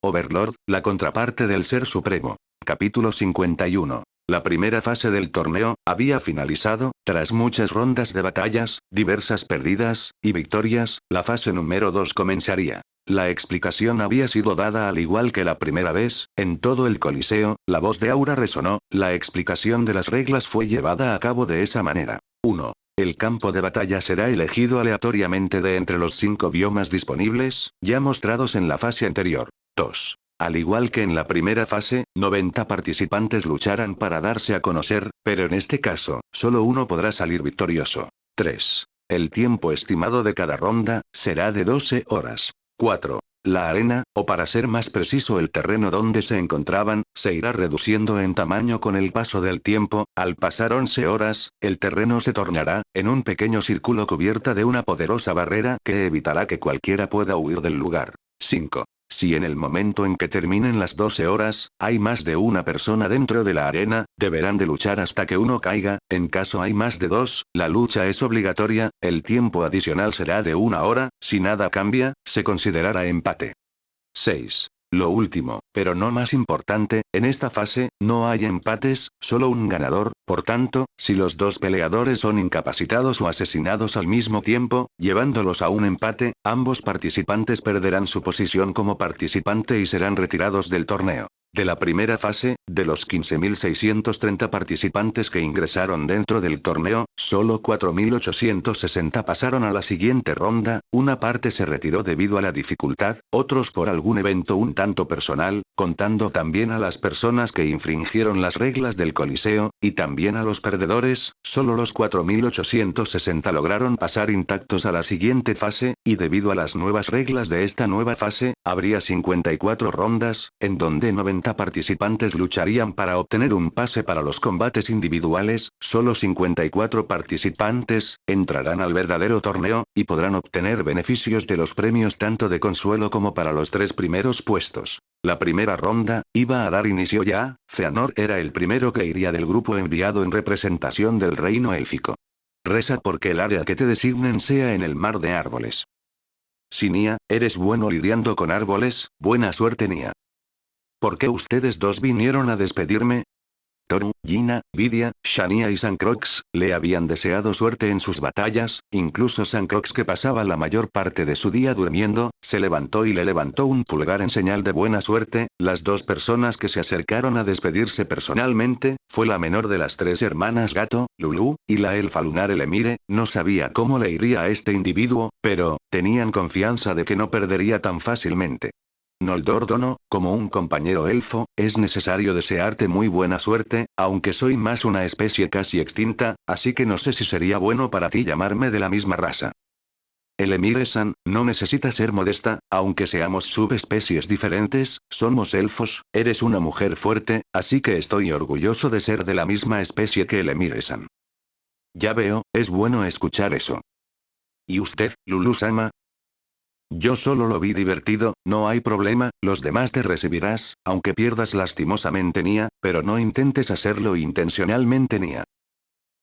Overlord, la contraparte del Ser Supremo. Capítulo 51. La primera fase del torneo había finalizado, tras muchas rondas de batallas, diversas perdidas y victorias, la fase número 2 comenzaría. La explicación había sido dada al igual que la primera vez, en todo el coliseo, la voz de Aura resonó, la explicación de las reglas fue llevada a cabo de esa manera. 1. El campo de batalla será elegido aleatoriamente de entre los 5 biomas disponibles, ya mostrados en la fase anterior. 2. Al igual que en la primera fase, 90 participantes lucharán para darse a conocer, pero en este caso, solo uno podrá salir victorioso. 3. El tiempo estimado de cada ronda será de 12 horas. 4. La arena, o para ser más preciso el terreno donde se encontraban, se irá reduciendo en tamaño con el paso del tiempo. Al pasar 11 horas, el terreno se tornará, en un pequeño círculo cubierta de una poderosa barrera que evitará que cualquiera pueda huir del lugar. 5. Si en el momento en que terminen las 12 horas, hay más de una persona dentro de la arena, deberán de luchar hasta que uno caiga. En caso hay más de 2, la lucha es obligatoria, el tiempo adicional será de 1 hora, si nada cambia, se considerará empate. 6. Lo último, pero no más importante, en esta fase, no hay empates, solo un ganador, por tanto, si los dos peleadores son incapacitados o asesinados al mismo tiempo, llevándolos a un empate, ambos participantes perderán su posición como participante y serán retirados del torneo. De la primera fase, de los 15.630 participantes que ingresaron dentro del torneo, solo 4.860 pasaron a la siguiente ronda, una parte se retiró debido a la dificultad, otros por algún evento un tanto personal, contando también a las personas que infringieron las reglas del Coliseo, y también a los perdedores, solo los 4.860 lograron pasar intactos a la siguiente fase, y debido a las nuevas reglas de esta nueva fase, habría 54 rondas, en donde 90 participantes lucharían para obtener un pase para los combates individuales, solo 54 participantes entrarán al verdadero torneo, y podrán obtener beneficios de los premios tanto de consuelo como para los 3 primeros puestos. La primera ronda iba a dar inicio ya. Feanor era el primero que iría del grupo enviado en representación del reino élfico. Reza porque el área que te designen sea en el mar de árboles. Si Nia, eres bueno lidiando con árboles, buena suerte Nia. ¿Por qué ustedes dos vinieron a despedirme? Toru, Gina, Vidia, Shania y Sancrox le habían deseado suerte en sus batallas, incluso Sancrox, que pasaba la mayor parte de su día durmiendo, se levantó y le levantó un pulgar en señal de buena suerte. Las dos personas que se acercaron a despedirse personalmente, fue la menor de las 3 hermanas gato, Lulu, y la elfa lunar Elemire. No sabía cómo le iría a este individuo, pero, tenían confianza de que no perdería tan fácilmente. Noldor Dono, como un compañero elfo, es necesario desearte muy buena suerte, aunque soy más una especie casi extinta, así que no sé si sería bueno para ti llamarme de la misma raza. Elemire-san, no necesita ser modesta, aunque seamos subespecies diferentes, somos elfos, eres una mujer fuerte, así que estoy orgulloso de ser de la misma especie que Elemire-san. Ya veo, es bueno escuchar eso. ¿Y usted, Lulu-sama? Yo solo lo vi divertido, no hay problema, los demás te recibirás, aunque pierdas lastimosamente Nia, pero no intentes hacerlo intencionalmente Nia.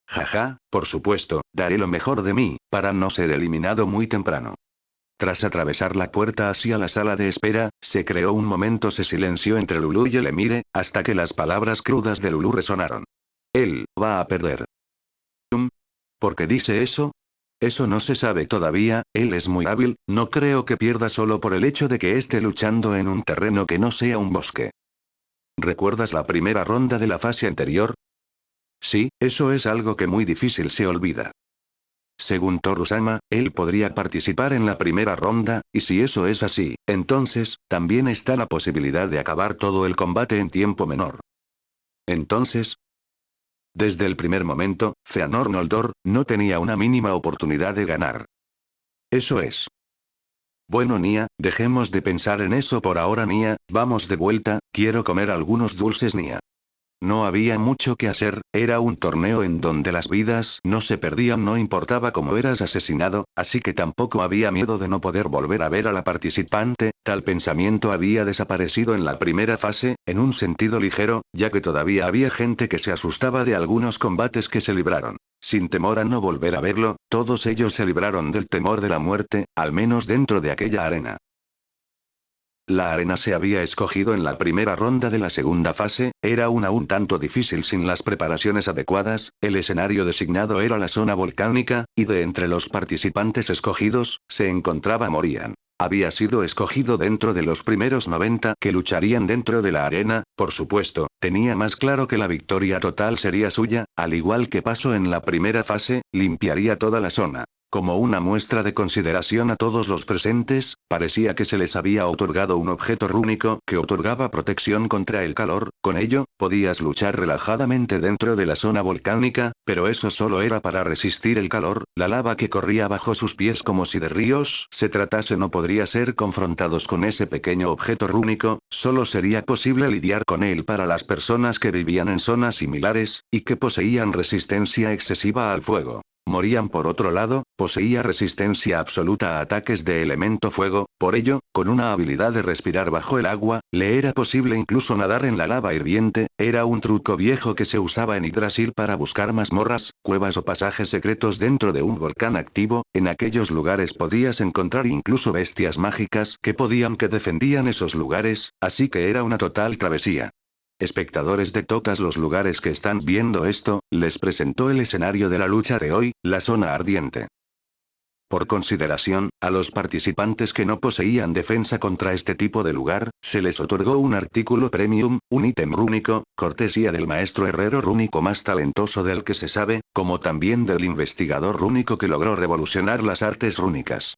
Jaja, por supuesto, daré lo mejor de mí, para no ser eliminado muy temprano. Tras atravesar la puerta hacia la sala de espera, se creó un momento de silencio entre Lulu y Elemire, hasta que las palabras crudas de Lulu resonaron. Él va a perder. ¿Por qué dice eso? Eso no se sabe todavía, él es muy hábil, no creo que pierda solo por el hecho de que esté luchando en un terreno que no sea un bosque. ¿Recuerdas la primera ronda de la fase anterior? Sí, eso es algo que muy difícil se olvida. Según Toru-sama, él podría participar en la primera ronda, y si eso es así, entonces, también está la posibilidad de acabar todo el combate en tiempo menor. Entonces, desde el primer momento, Feanor Noldor no tenía una mínima oportunidad de ganar. Eso es. Bueno Nia, dejemos de pensar en eso por ahora Nia, vamos de vuelta, quiero comer algunos dulces Nia. No había mucho que hacer, era un torneo en donde las vidas no se perdían, no importaba cómo eras asesinado, así que tampoco había miedo de no poder volver a ver a la participante. Tal pensamiento había desaparecido en la primera fase, en un sentido ligero, ya que todavía había gente que se asustaba de algunos combates que se libraron. Sin temor a no volver a verlo, todos ellos se libraron del temor de la muerte, al menos dentro de aquella arena. La arena se había escogido en la primera ronda de la segunda fase, era una un tanto difícil sin las preparaciones adecuadas, el escenario designado era la zona volcánica, y de entre los participantes escogidos, se encontraba Morian. Había sido escogido dentro de los primeros 90 que lucharían dentro de la arena, por supuesto, tenía más claro que la victoria total sería suya, al igual que pasó en la primera fase, limpiaría toda la zona. Como una muestra de consideración a todos los presentes, parecía que se les había otorgado un objeto rúnico que otorgaba protección contra el calor, con ello, podías luchar relajadamente dentro de la zona volcánica, pero eso solo era para resistir el calor, la lava que corría bajo sus pies como si de ríos se tratase no podría ser confrontados con ese pequeño objeto rúnico, solo sería posible lidiar con él para las personas que vivían en zonas similares, y que poseían resistencia excesiva al fuego. Morian por otro lado, poseía resistencia absoluta a ataques de elemento fuego, por ello, con una habilidad de respirar bajo el agua, le era posible incluso nadar en la lava hirviente, era un truco viejo que se usaba en Yggdrasil para buscar mazmorras, cuevas o pasajes secretos dentro de un volcán activo, en aquellos lugares podías encontrar incluso bestias mágicas que defendían esos lugares, así que era una total travesía. Espectadores de todos los lugares que están viendo esto, les presentó el escenario de la lucha de hoy, la zona ardiente. Por consideración, a los participantes que no poseían defensa contra este tipo de lugar, se les otorgó un artículo premium, un ítem rúnico, cortesía del maestro herrero rúnico más talentoso del que se sabe, como también del investigador rúnico que logró revolucionar las artes rúnicas.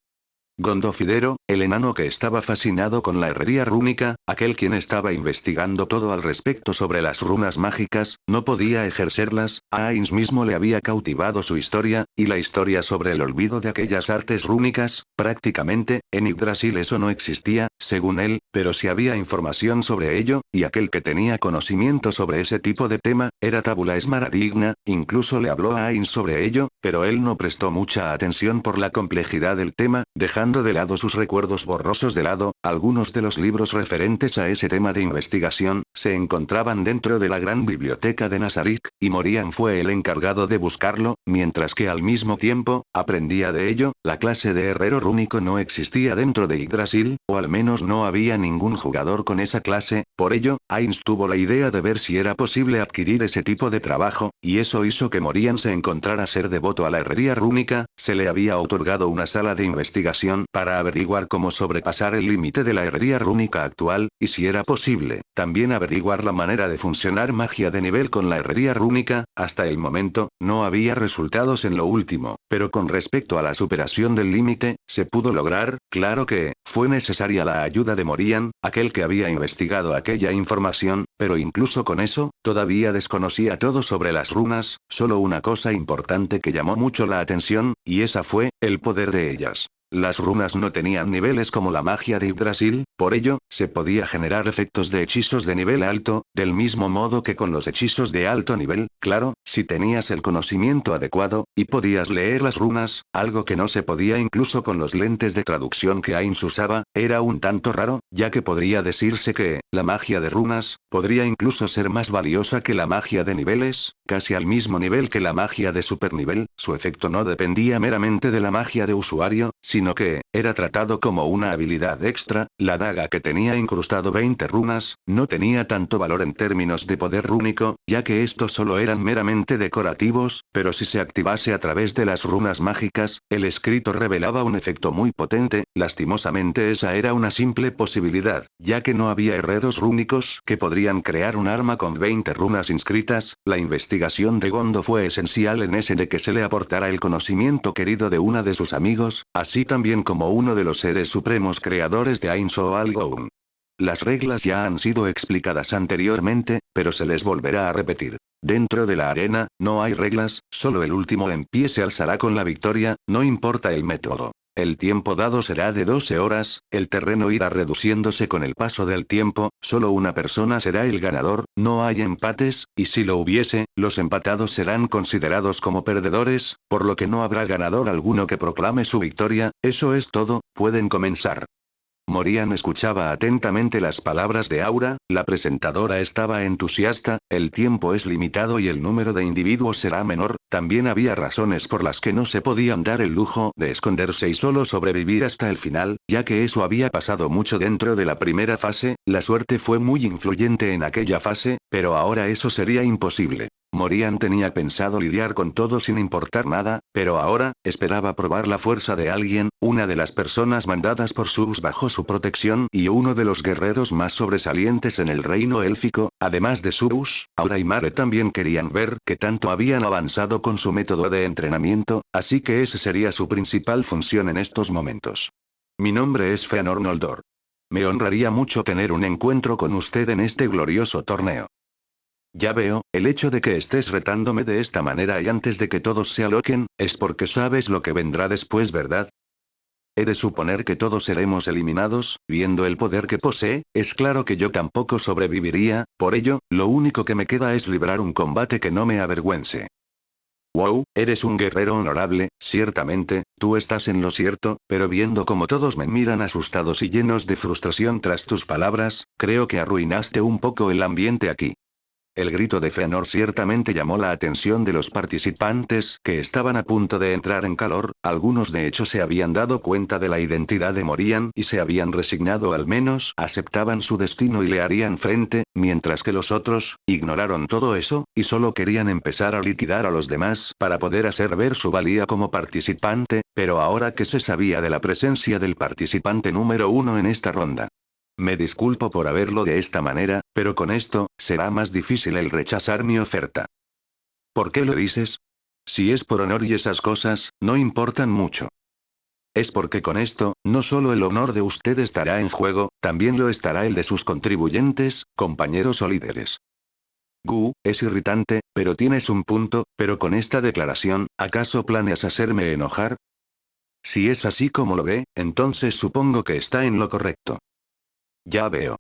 Gondofidero, el enano que estaba fascinado con la herrería rúnica, aquel quien estaba investigando todo al respecto sobre las runas mágicas, no podía ejercerlas, a Ainz mismo le había cautivado su historia, y la historia sobre el olvido de aquellas artes rúnicas, prácticamente, en Yggdrasil eso no existía, según él, pero si había información sobre ello, y aquel que tenía conocimiento sobre ese tipo de tema, era Tabula Esmaradigna, incluso le habló a Ainz sobre ello, pero él no prestó mucha atención por la complejidad del tema, dejando de lado sus recuerdos borrosos de lado, algunos de los libros referentes a ese tema de investigación, se encontraban dentro de la gran biblioteca de Nazarik, y Morian fue el encargado de buscarlo, mientras que al mismo tiempo, aprendía de ello, la clase de herrero rúnico no existía dentro de Yggdrasil, o al menos no había ningún jugador con esa clase, por ello, Ainz tuvo la idea de ver si era posible adquirir ese tipo de trabajo, y eso hizo que Morian se encontrara ser devoto a la herrería rúnica, se le había otorgado una sala de investigación para averiguar cómo sobrepasar el límite de la herrería rúnica actual, y si era posible, también averiguar la manera de funcionar magia de nivel con la herrería rúnica, hasta el momento, no había resultados en lo último, pero con respecto a la superación del límite, se pudo lograr, claro que, fue necesaria la ayuda de Morian, aquel que había investigado aquella información, pero incluso con eso, todavía desconocía todo sobre las runas, solo una cosa importante que llamó mucho la atención, y esa fue, el poder de ellas. Las runas no tenían niveles como la magia de Yggdrasil, por ello, se podía generar efectos de hechizos de nivel alto, del mismo modo que con los hechizos de alto nivel, claro, si tenías el conocimiento adecuado, y podías leer las runas, algo que no se podía incluso con los lentes de traducción que Ainz usaba, era un tanto raro, ya que podría decirse que, la magia de runas, podría incluso ser más valiosa que la magia de niveles, casi al mismo nivel que la magia de supernivel, su efecto no dependía meramente de la magia de usuario, sino que, era tratado como una habilidad extra, la daga que tenía incrustado 20 runas, no tenía tanto valor en términos de poder rúnico, ya que estos solo eran meramente decorativos, pero si se activase a través de las runas mágicas, el escrito revelaba un efecto muy potente, lastimosamente esa era una simple posibilidad, ya que no había herreros rúnicos que podrían crear un arma con 20 runas inscritas, la investigación de Gondo fue esencial en ese de que se le aportara el conocimiento querido de una de sus amigos, así también como uno de los seres supremos creadores de Ainz o Algoun. Las reglas ya han sido explicadas anteriormente, pero se les volverá a repetir. Dentro de la arena, no hay reglas, solo el último en pie se alzará con la victoria, no importa el método. El tiempo dado será de 12 horas, el terreno irá reduciéndose con el paso del tiempo, solo una persona será el ganador, no hay empates, y si lo hubiese, los empatados serán considerados como perdedores, por lo que no habrá ganador alguno que proclame su victoria, eso es todo, pueden comenzar. Morian escuchaba atentamente las palabras de Aura, la presentadora estaba entusiasta, el tiempo es limitado y el número de individuos será menor, también había razones por las que no se podían dar el lujo de esconderse y solo sobrevivir hasta el final, ya que eso había pasado mucho dentro de la primera fase, la suerte fue muy influyente en aquella fase, pero ahora eso sería imposible. Morian tenía pensado lidiar con todo sin importar nada, pero ahora, esperaba probar la fuerza de alguien, una de las personas mandadas por Zeus bajo su protección y uno de los guerreros más sobresalientes en el reino élfico, además de Zeus, Aura y Mare también querían ver qué tanto habían avanzado con su método de entrenamiento, así que esa sería su principal función en estos momentos. Mi nombre es Fëanor Noldor. Me honraría mucho tener un encuentro con usted en este glorioso torneo. Ya veo, el hecho de que estés retándome de esta manera y antes de que todos se aloquen, es porque sabes lo que vendrá después, ¿verdad? He de suponer que todos seremos eliminados, viendo el poder que posee, es claro que yo tampoco sobreviviría, por ello, lo único que me queda es librar un combate que no me avergüence. Wow, eres un guerrero honorable, ciertamente, tú estás en lo cierto, pero viendo cómo todos me miran asustados y llenos de frustración tras tus palabras, creo que arruinaste un poco el ambiente aquí. El grito de Fëanor ciertamente llamó la atención de los participantes que estaban a punto de entrar en calor, algunos de hecho se habían dado cuenta de la identidad de Morian y se habían resignado, al menos aceptaban su destino y le harían frente, mientras que los otros, ignoraron todo eso, y solo querían empezar a liquidar a los demás para poder hacer ver su valía como participante, pero ahora que se sabía de la presencia del participante número 1 en esta ronda. Me disculpo por haberlo de esta manera, pero con esto, será más difícil el rechazar mi oferta. ¿Por qué lo dices? Si es por honor y esas cosas, no importan mucho. Es porque con esto, no solo el honor de usted estará en juego, también lo estará el de sus contribuyentes, compañeros o líderes. Gu, es irritante, pero tienes un punto, pero con esta declaración, ¿acaso planeas hacerme enojar? Si es así como lo ve, entonces supongo que está en lo correcto. Ya veo.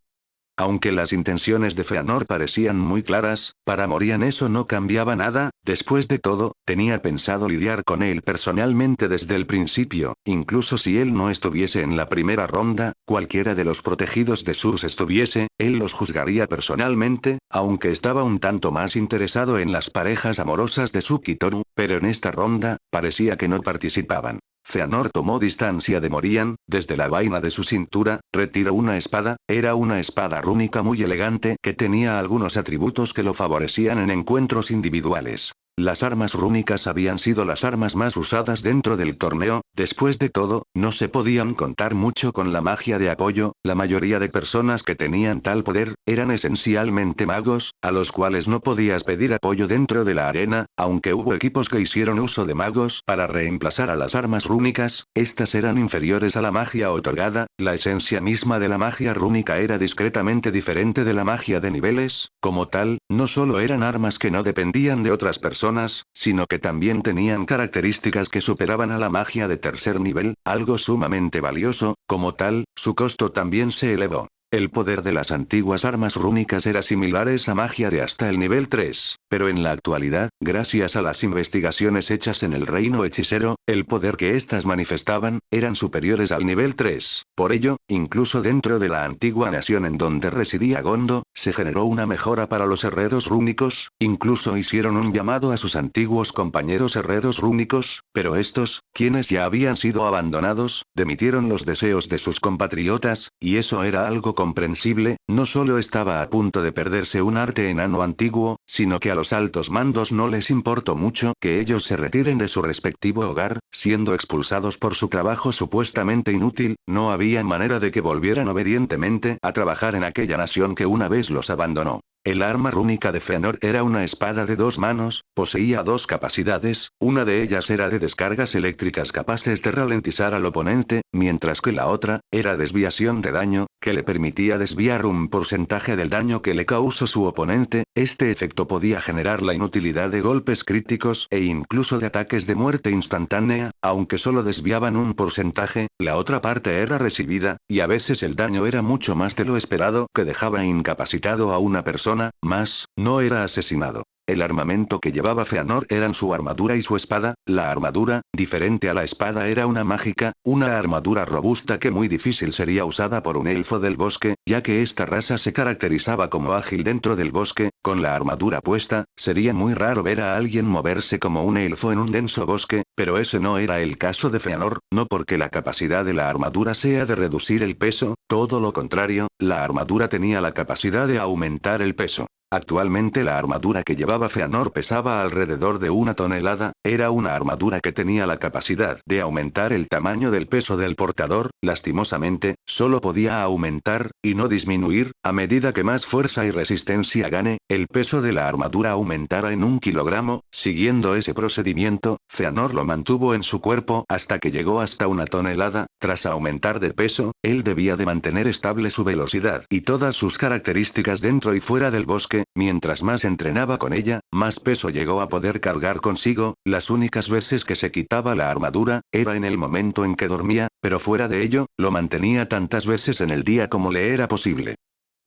Aunque las intenciones de Fëanor parecían muy claras, para Morian eso no cambiaba nada, después de todo, tenía pensado lidiar con él personalmente desde el principio, incluso si él no estuviese en la primera ronda, cualquiera de los protegidos de Zeus estuviese, él los juzgaría personalmente, aunque estaba un tanto más interesado en las parejas amorosas de Suki y Toru, pero en esta ronda, parecía que no participaban. Fëanor tomó distancia de Morian, desde la vaina de su cintura, retiró una espada, era una espada rúnica muy elegante que tenía algunos atributos que lo favorecían en encuentros individuales. Las armas rúnicas habían sido las armas más usadas dentro del torneo, después de todo, no se podían contar mucho con la magia de apoyo, la mayoría de personas que tenían tal poder, eran esencialmente magos, a los cuales no podías pedir apoyo dentro de la arena, aunque hubo equipos que hicieron uso de magos para reemplazar a las armas rúnicas, estas eran inferiores a la magia otorgada, la esencia misma de la magia rúnica era discretamente diferente de la magia de niveles, como tal, no solo eran armas que no dependían de otras personas, sino que también tenían características que superaban a la magia de tercer nivel, algo sumamente valioso, como tal, su costo también se elevó. El poder de las antiguas armas rúnicas era similar a esa magia de hasta el nivel 3, pero en la actualidad, gracias a las investigaciones hechas en el reino hechicero, el poder que éstas manifestaban, eran superiores al nivel 3. Por ello, incluso dentro de la antigua nación en donde residía Gondo, se generó una mejora para los herreros rúnicos, incluso hicieron un llamado a sus antiguos compañeros herreros rúnicos, pero estos, quienes ya habían sido abandonados, demitieron los deseos de sus compatriotas, y eso era algo comprensible, no solo estaba a punto de perderse un arte enano antiguo, sino que a los altos mandos no les importó mucho que ellos se retiren de su respectivo hogar, siendo expulsados por su trabajo supuestamente inútil, no había manera de que volvieran obedientemente a trabajar en aquella nación que una vez los abandonó. El arma rúnica de Fëanor era una espada de 2 manos, poseía 2 capacidades, una de ellas era de descargas eléctricas capaces de ralentizar al oponente, mientras que la otra, era desviación de daño, que le permitía desviar un porcentaje del daño que le causó su oponente, este efecto podía generar la inutilidad de golpes críticos e incluso de ataques de muerte instantánea, aunque solo desviaban un porcentaje, la otra parte era recibida, y a veces el daño era mucho más de lo esperado que dejaba incapacitado a una persona persona, más, no era asesinado. El armamento que llevaba Feanor eran su armadura y su espada. La armadura, diferente a la espada, era una mágica, una armadura robusta que muy difícil sería usada por un elfo del bosque, ya que esta raza se caracterizaba como ágil dentro del bosque. Con la armadura puesta, sería muy raro ver a alguien moverse como un elfo en un denso bosque, pero ese no era el caso de Feanor, no porque la capacidad de la armadura sea de reducir el peso, todo lo contrario, la armadura tenía la capacidad de aumentar el peso. Actualmente la armadura que llevaba Feanor pesaba alrededor de 1 tonelada, era una armadura que tenía la capacidad de aumentar el tamaño del peso del portador. Lastimosamente, solo podía aumentar, y no disminuir, a medida que más fuerza y resistencia gane, el peso de la armadura aumentara en 1 kilogramo. Siguiendo ese procedimiento, Feanor lo mantuvo en su cuerpo hasta que llegó hasta 1 tonelada. Tras aumentar de peso, él debía de mantener estable su velocidad y todas sus características dentro y fuera del bosque. Mientras más entrenaba con ella, más peso llegó a poder cargar consigo. Las únicas veces que se quitaba la armadura, era en el momento en que dormía, pero fuera de ello, lo mantenía tantas veces en el día como le era posible.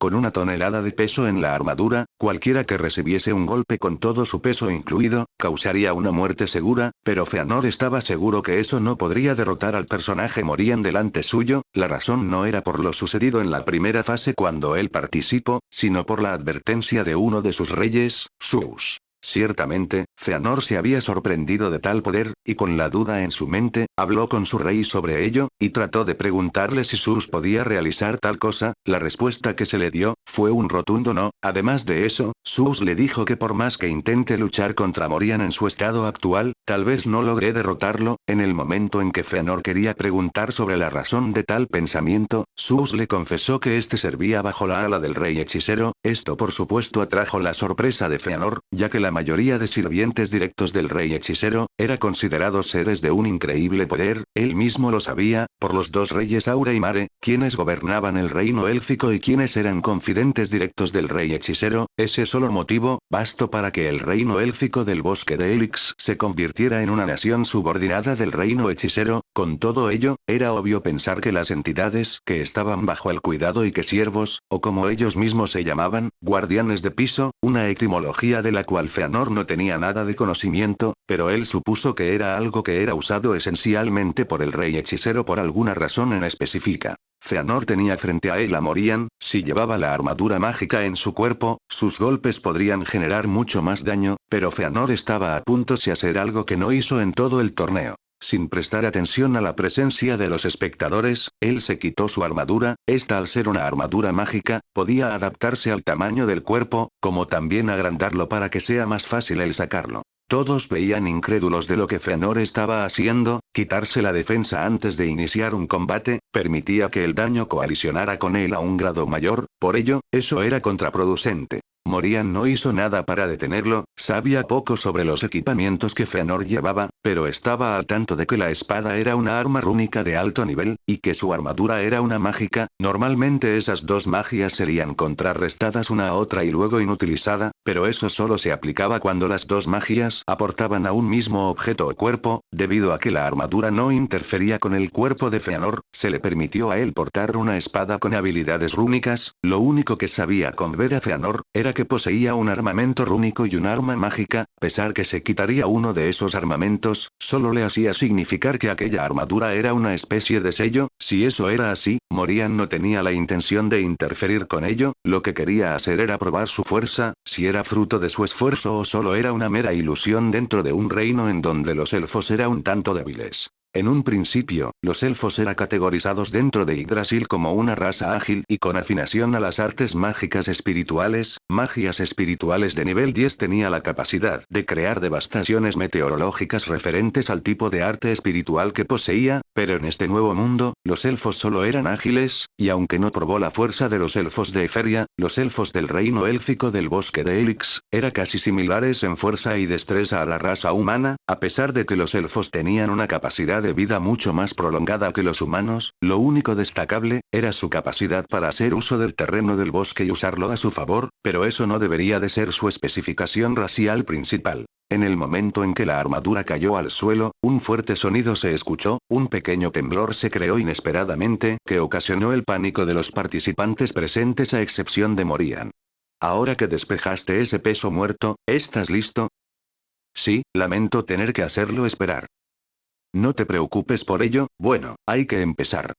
Con 1 tonelada de peso en la armadura, cualquiera que recibiese un golpe con todo su peso incluido, causaría una muerte segura, pero Feanor estaba seguro que eso no podría derrotar al personaje Morian delante suyo. La razón no era por lo sucedido en la primera fase cuando él participó, sino por la advertencia de uno de sus reyes, Zeus. Ciertamente, Feanor se había sorprendido de tal poder, y con la duda en su mente, habló con su rey sobre ello, y trató de preguntarle si Zeus podía realizar tal cosa. La respuesta que se le dio, fue un rotundo no. Además de eso, Zeus le dijo que por más que intente luchar contra Morian en su estado actual, tal vez no logré derrotarlo. En el momento en que Feanor quería preguntar sobre la razón de tal pensamiento, Zeus le confesó que este servía bajo la ala del rey hechicero. Esto por supuesto atrajo la sorpresa de Feanor, ya que la mayoría de sirvientes directos del rey hechicero, eran considerados seres de un increíble poder. Él mismo lo sabía, por los dos reyes Aura y Mare, quienes gobernaban el reino élfico y quienes eran confidentes directos del rey hechicero. Ese solo motivo, bastó para que el reino élfico del bosque de Helix se convirtiera en una nación subordinada del reino hechicero. Con todo ello, era obvio pensar que las entidades que estaban bajo el cuidado y que siervos, o como ellos mismos se llamaban, guardianes de piso, una etimología de la cual Feanor no tenía nada de conocimiento, pero él supuso que era algo que era usado esencialmente por el rey hechicero por alguna razón en específica. Feanor tenía frente a él a Morian. Si llevaba la armadura mágica en su cuerpo, sus golpes podrían generar mucho más daño, pero Feanor estaba a punto de hacer algo que no hizo en todo el torneo. Sin prestar atención a la presencia de los espectadores, él se quitó su armadura. Esta, al ser una armadura mágica, podía adaptarse al tamaño del cuerpo, como también agrandarlo para que sea más fácil el sacarlo. Todos veían incrédulos de lo que Feanor estaba haciendo. Quitarse la defensa antes de iniciar un combate, permitía que el daño colisionara con él a un grado mayor, por ello, eso era contraproducente. Morian no hizo nada para detenerlo. Sabía poco sobre los equipamientos que Feanor llevaba, pero estaba al tanto de que la espada era una arma rúnica de alto nivel, y que su armadura era una mágica. Normalmente esas dos magias serían contrarrestadas una a otra y luego inutilizada, pero eso solo se aplicaba cuando las dos magias aportaban a un mismo objeto o cuerpo. Debido a que la armadura no interfería con el cuerpo de Feanor, se le permitió a él portar una espada con habilidades rúnicas. Lo único que sabía convencer a Feanor, era que poseía un armamento rúnico y un arma mágica. Pesar que se quitaría uno de esos armamentos, solo le hacía significar que aquella armadura era una especie de sello. Si eso era así, Morian no tenía la intención de interferir con ello. Lo que quería hacer era probar su fuerza, si era fruto de su esfuerzo o solo era una mera ilusión dentro de un reino en donde los elfos eran un tanto débiles. En un principio, los elfos eran categorizados dentro de Yggdrasil como una raza ágil y con afinación a las artes mágicas espirituales. Magias espirituales de nivel 10 tenía la capacidad de crear devastaciones meteorológicas referentes al tipo de arte espiritual que poseía, pero en este nuevo mundo, los elfos solo eran ágiles, y aunque no probó la fuerza de los elfos de Eferia, los elfos del reino élfico del bosque de Helix, eran casi similares en fuerza y destreza a la raza humana. A pesar de que los elfos tenían una capacidad de vida mucho más prolongada que los humanos, lo único destacable, era su capacidad para hacer uso del terreno del bosque y usarlo a su favor, pero eso no debería de ser su especificación racial principal. En el momento en que la armadura cayó al suelo, un fuerte sonido se escuchó, un pequeño temblor se creó inesperadamente, que ocasionó el pánico de los participantes presentes a excepción de Morian. Ahora que despejaste ese peso muerto, ¿estás listo? Sí, lamento tener que hacerlo esperar. No te preocupes por ello, bueno, hay que empezar.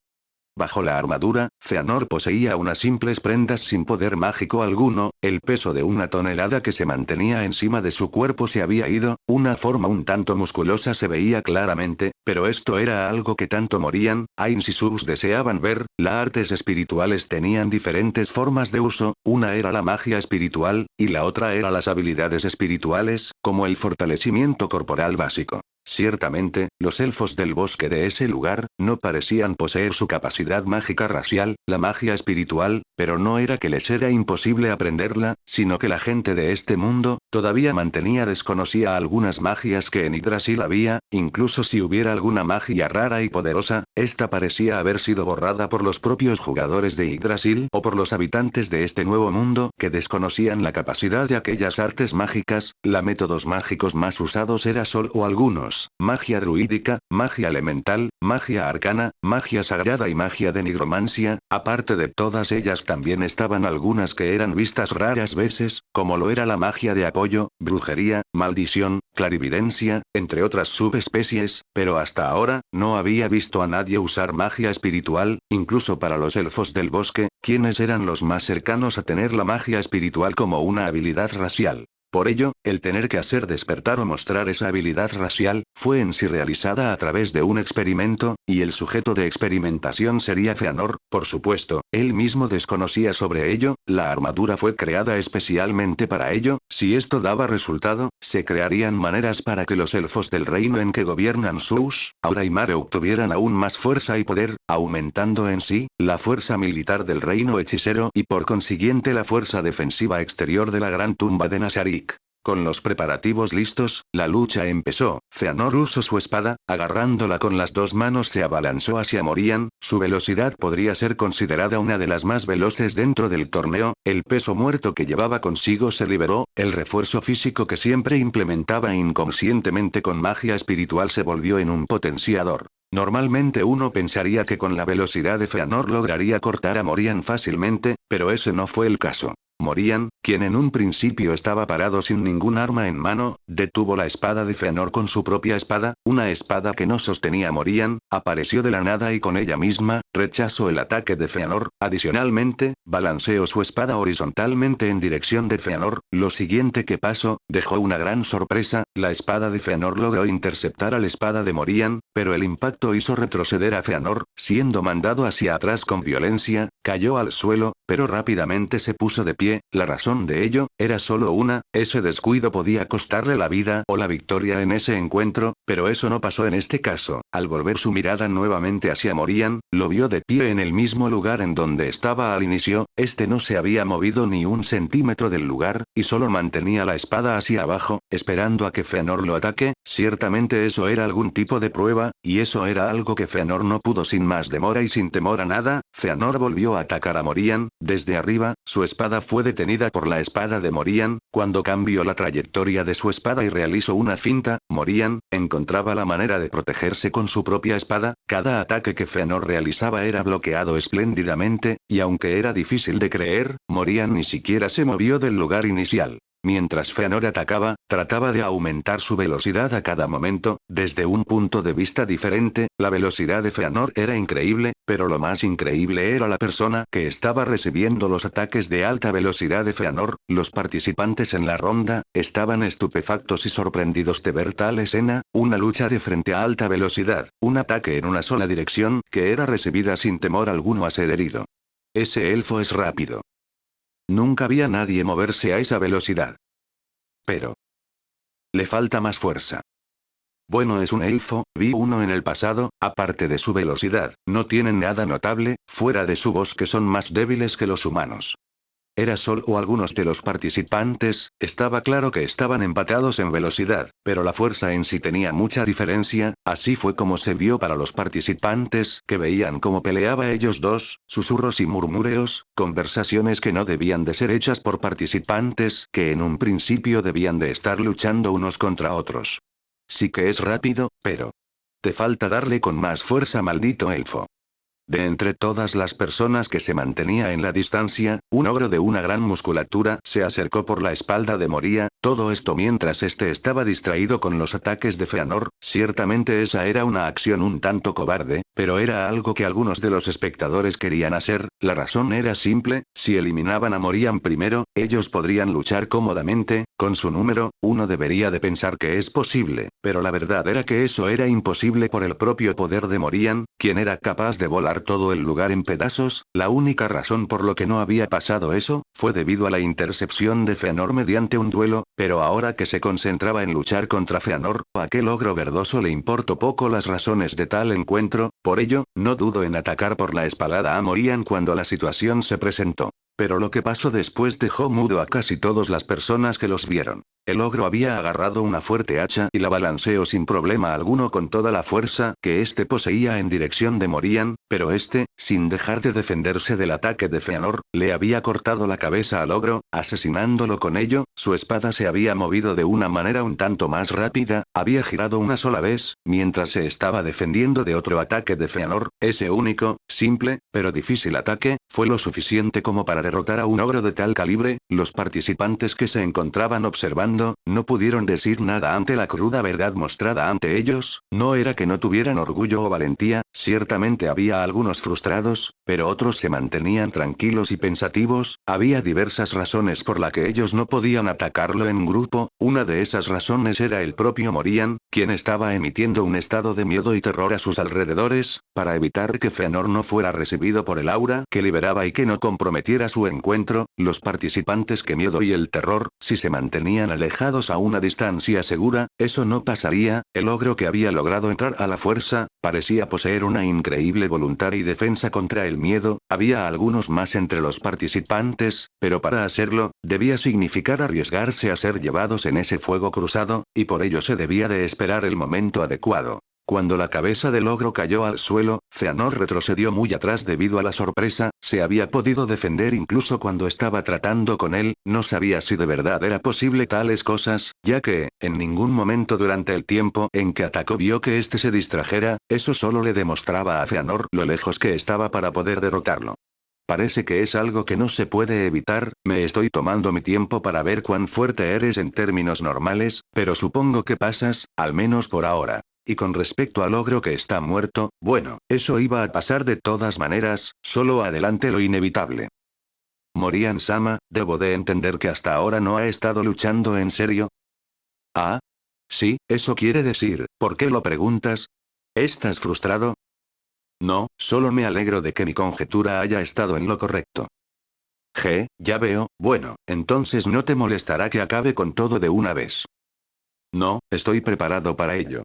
Bajo la armadura, Feanor poseía unas simples prendas sin poder mágico alguno, el peso de 1 tonelada que se mantenía encima de su cuerpo se había ido, una forma un tanto musculosa se veía claramente, pero esto era algo que tanto Morian, Ainz y Subs deseaban ver, las artes espirituales tenían diferentes formas de uso, una era la magia espiritual, y la otra era las habilidades espirituales, como el fortalecimiento corporal básico. Ciertamente, los elfos del bosque de ese lugar, no parecían poseer su capacidad mágica racial, la magia espiritual, pero no era que les era imposible aprenderla, sino que la gente de este mundo, todavía desconocía algunas magias que en Yggdrasil había, incluso si hubiera alguna magia rara y poderosa, esta parecía haber sido borrada por los propios jugadores de Yggdrasil o por los habitantes de este nuevo mundo que desconocían la capacidad de aquellas artes mágicas, los métodos mágicos más usados era solo algunos. Magia druídica, magia elemental, magia arcana, magia sagrada y magia de nigromancia, aparte de todas ellas también estaban algunas que eran vistas raras veces, como lo era la magia de apoyo, brujería, maldición, clarividencia, entre otras subespecies, pero hasta ahora, no había visto a nadie usar magia espiritual, incluso para los elfos del bosque, quienes eran los más cercanos a tener la magia espiritual como una habilidad racial. Por ello, el tener que hacer despertar o mostrar esa habilidad racial, fue en sí realizada a través de un experimento, y el sujeto de experimentación sería Feanor, por supuesto, él mismo desconocía sobre ello, la armadura fue creada especialmente para ello, si esto daba resultado, se crearían maneras para que los elfos del reino en que gobiernan Zeus, Aura y Mare obtuvieran aún más fuerza y poder, aumentando en sí, la fuerza militar del reino hechicero y por consiguiente la fuerza defensiva exterior de la gran tumba de Nasharik. Con los preparativos listos, la lucha empezó. Feanor usó su espada, agarrándola con las dos manos se abalanzó hacia Morian, su velocidad podría ser considerada una de las más veloces dentro del torneo, el peso muerto que llevaba consigo se liberó, el refuerzo físico que siempre implementaba inconscientemente con magia espiritual se volvió en un potenciador. Normalmente uno pensaría que con la velocidad de Feanor lograría cortar a Morian fácilmente, pero ese no fue el caso. Morian, quien en un principio estaba parado sin ningún arma en mano, detuvo la espada de Feanor con su propia espada, una espada que no sostenía Morian, apareció de la nada y con ella misma, rechazó el ataque de Feanor, adicionalmente, balanceó su espada horizontalmente en dirección de Feanor, lo siguiente que pasó, dejó una gran sorpresa, la espada de Feanor logró interceptar a la espada de Morian, pero el impacto hizo retroceder a Feanor, siendo mandado hacia atrás con violencia, cayó al suelo, pero rápidamente se puso de pie, la razón de ello, era solo una, ese descuido podía costarle la vida o la victoria en ese encuentro, pero eso no pasó en este caso, al volver su mirada nuevamente hacia Morian, lo vio de pie en el mismo lugar en donde estaba al inicio, este no se había movido ni un centímetro del lugar, y solo mantenía la espada hacia abajo, esperando a que Feanor lo ataque, ciertamente eso era algún tipo de prueba, y eso era algo que Feanor no pudo sin más demora y sin temor a nada, Feanor volvió a atacar a Morian, desde arriba, su espada fue detenida por la espada de Morian, cuando cambió la trayectoria de su espada y realizó una finta, Morian, encontraba la manera de protegerse con su propia espada, cada ataque que Feanor realizaba era bloqueado espléndidamente, y aunque era difícil de creer, Morian ni siquiera se movió del lugar inicial. Mientras Feanor atacaba, trataba de aumentar su velocidad a cada momento, desde un punto de vista diferente, la velocidad de Feanor era increíble, pero lo más increíble era la persona que estaba recibiendo los ataques de alta velocidad de Feanor, los participantes en la ronda, estaban estupefactos y sorprendidos de ver tal escena, una lucha de frente a alta velocidad, un ataque en una sola dirección, que era recibida sin temor alguno a ser herido. Ese elfo es rápido. Nunca vi a nadie moverse a esa velocidad. Pero le falta más fuerza. Bueno, es un elfo, vi uno en el pasado, aparte de su velocidad, no tienen nada notable, fuera de su voz que son más débiles que los humanos. Era solo algunos de los participantes, estaba claro que estaban empatados en velocidad, pero la fuerza en sí tenía mucha diferencia, así fue como se vio para los participantes que veían cómo peleaba ellos dos, susurros y murmureos, conversaciones que no debían de ser hechas por participantes que en un principio debían de estar luchando unos contra otros. Sí que es rápido, pero te falta darle con más fuerza, maldito elfo. De entre todas las personas que se mantenía en la distancia, un ogro de una gran musculatura se acercó por la espalda de Moria, todo esto mientras este estaba distraído con los ataques de Feanor. Ciertamente esa era una acción un tanto cobarde, pero era algo que algunos de los espectadores querían hacer. La razón era simple: si eliminaban a Morian primero, ellos podrían luchar cómodamente. Con su número, uno debería de pensar que es posible, pero la verdad era que eso era imposible por el propio poder de Morian, quien era capaz de volar todo el lugar en pedazos. La única razón por lo que no había pasado eso, fue debido a la intercepción de Feanor mediante un duelo, pero ahora que se concentraba en luchar contra Feanor, a aquel ogro verdoso le importó poco las razones de tal encuentro. Por ello, no dudó en atacar por la espalda a Morian cuando la situación se presentó. Pero lo que pasó después dejó mudo a casi todas las personas que los vieron. El ogro había agarrado una fuerte hacha y la balanceó sin problema alguno con toda la fuerza que éste poseía en dirección de Morian, pero este, sin dejar de defenderse del ataque de Feanor, le había cortado la cabeza al ogro, asesinándolo con ello. Su espada se había movido de una manera un tanto más rápida, había girado una sola vez, mientras se estaba defendiendo de otro ataque de Feanor. Ese único, simple, pero difícil ataque, fue lo suficiente como para derrotar a un ogro de tal calibre. Los participantes que se encontraban observando, no pudieron decir nada ante la cruda verdad mostrada ante ellos. No era que no tuvieran orgullo o valentía, ciertamente había algunos frustrados, pero otros se mantenían tranquilos y pensativos. Había diversas razones por las que ellos no podían atacarlo en grupo. Una de esas razones era el propio Morian, quien estaba emitiendo un estado de miedo y terror a sus alrededores, para evitar que Feanor no fuera recibido por el aura que liberaba y que no comprometiera su encuentro. Los participantes que miedo y el terror, si se mantenían alejados a una distancia segura, eso no pasaría. El ogro que había logrado entrar a la fuerza, parecía poseer una increíble voluntad y defensa contra el miedo. Había algunos más entre los participantes, pero para hacerlo, debía significar arriesgarse a ser llevados en ese fuego cruzado, y por ello se debía de esperar el momento adecuado. Cuando la cabeza del ogro cayó al suelo, Feanor retrocedió muy atrás debido a la sorpresa. Se había podido defender incluso cuando estaba tratando con él. No sabía si de verdad era posible tales cosas, ya que, en ningún momento durante el tiempo en que atacó vio que éste se distrajera. Eso solo le demostraba a Feanor lo lejos que estaba para poder derrotarlo. Parece que es algo que no se puede evitar. Me estoy tomando mi tiempo para ver cuán fuerte eres en términos normales, pero supongo que pasas, al menos por ahora. Y con respecto al ogro que está muerto, bueno, eso iba a pasar de todas maneras, solo adelante lo inevitable. Morian-sama, debo de entender que hasta ahora no ha estado luchando en serio. Ah. Sí, eso quiere decir, ¿por qué lo preguntas? ¿Estás frustrado? No, solo me alegro de que mi conjetura haya estado en lo correcto. Ya veo. Bueno, entonces no te molestará que acabe con todo de una vez. No, estoy preparado para ello.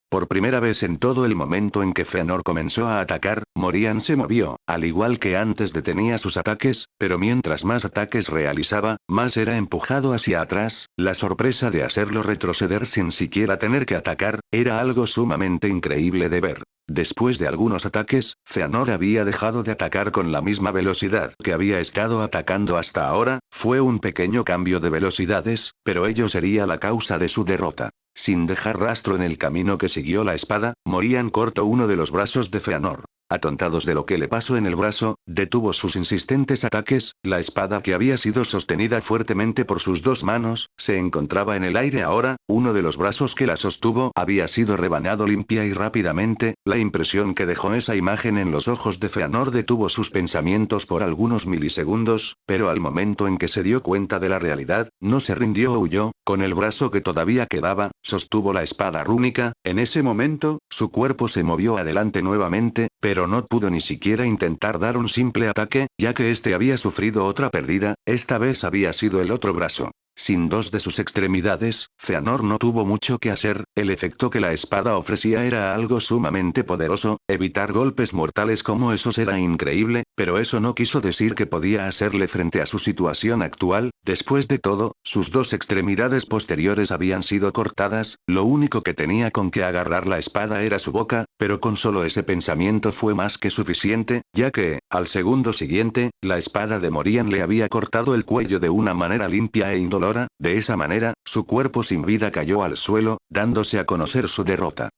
Por primera vez en todo el momento en que Feanor comenzó a atacar, Morian se movió. Al igual que antes detenía sus ataques, pero mientras más ataques realizaba, más era empujado hacia atrás. La sorpresa de hacerlo retroceder sin siquiera tener que atacar, era algo sumamente increíble de ver. Después de algunos ataques, Feanor había dejado de atacar con la misma velocidad que había estado atacando hasta ahora. Fue un pequeño cambio de velocidades, pero ello sería la causa de su derrota. Sin dejar rastro en el camino que siguió la espada, Morian cortó uno de los brazos de Feanor. Atontados de lo que le pasó en el brazo, detuvo sus insistentes ataques. La espada, que había sido sostenida fuertemente por sus dos manos, se encontraba en el aire ahora. Uno de los brazos que la sostuvo había sido rebanado limpia y rápidamente. La impresión que dejó esa imagen en los ojos de Feanor detuvo sus pensamientos por algunos milisegundos, pero al momento en que se dio cuenta de la realidad, no se rindió o huyó. Con el brazo que todavía quedaba, sostuvo la espada rúnica. En ese momento, su cuerpo se movió adelante nuevamente, pero no pudo ni siquiera intentar dar un simple ataque, ya que este había sufrido otra pérdida. Esta vez había sido el otro brazo. Sin dos de sus extremidades, Feanor no tuvo mucho que hacer. El efecto que la espada ofrecía era algo sumamente poderoso. Evitar golpes mortales como esos era increíble, pero eso no quiso decir que podía hacerle frente a su situación actual. Después de todo, sus dos extremidades posteriores habían sido cortadas. Lo único que tenía con que agarrar la espada era su boca, pero con solo ese pensamiento fue más que suficiente, ya que, al segundo siguiente, la espada de Morian le había cortado el cuello de una manera limpia e indolora. De esa manera, su cuerpo sin vida cayó al suelo, dándose a conocer su derrota.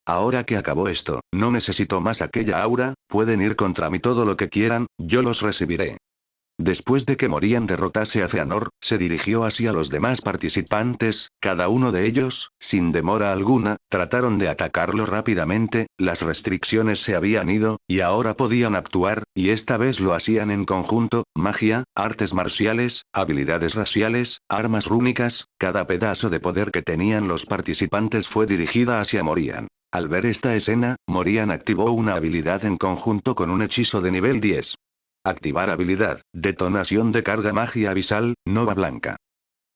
Ahora que acabó esto, no necesito más aquella aura, pueden ir contra mí todo lo que quieran, yo los recibiré. Después de que Morian derrotase a Feanor, se dirigió hacia los demás participantes, cada uno de ellos, sin demora alguna, trataron de atacarlo rápidamente, las restricciones se habían ido, y ahora podían actuar, y esta vez lo hacían en conjunto, magia, artes marciales, habilidades raciales, armas rúnicas, cada pedazo de poder que tenían los participantes fue dirigida hacia Morian. Al ver esta escena, Morian activó una habilidad en conjunto con un hechizo de nivel 10. Activar habilidad, detonación de carga magia abisal, nova blanca.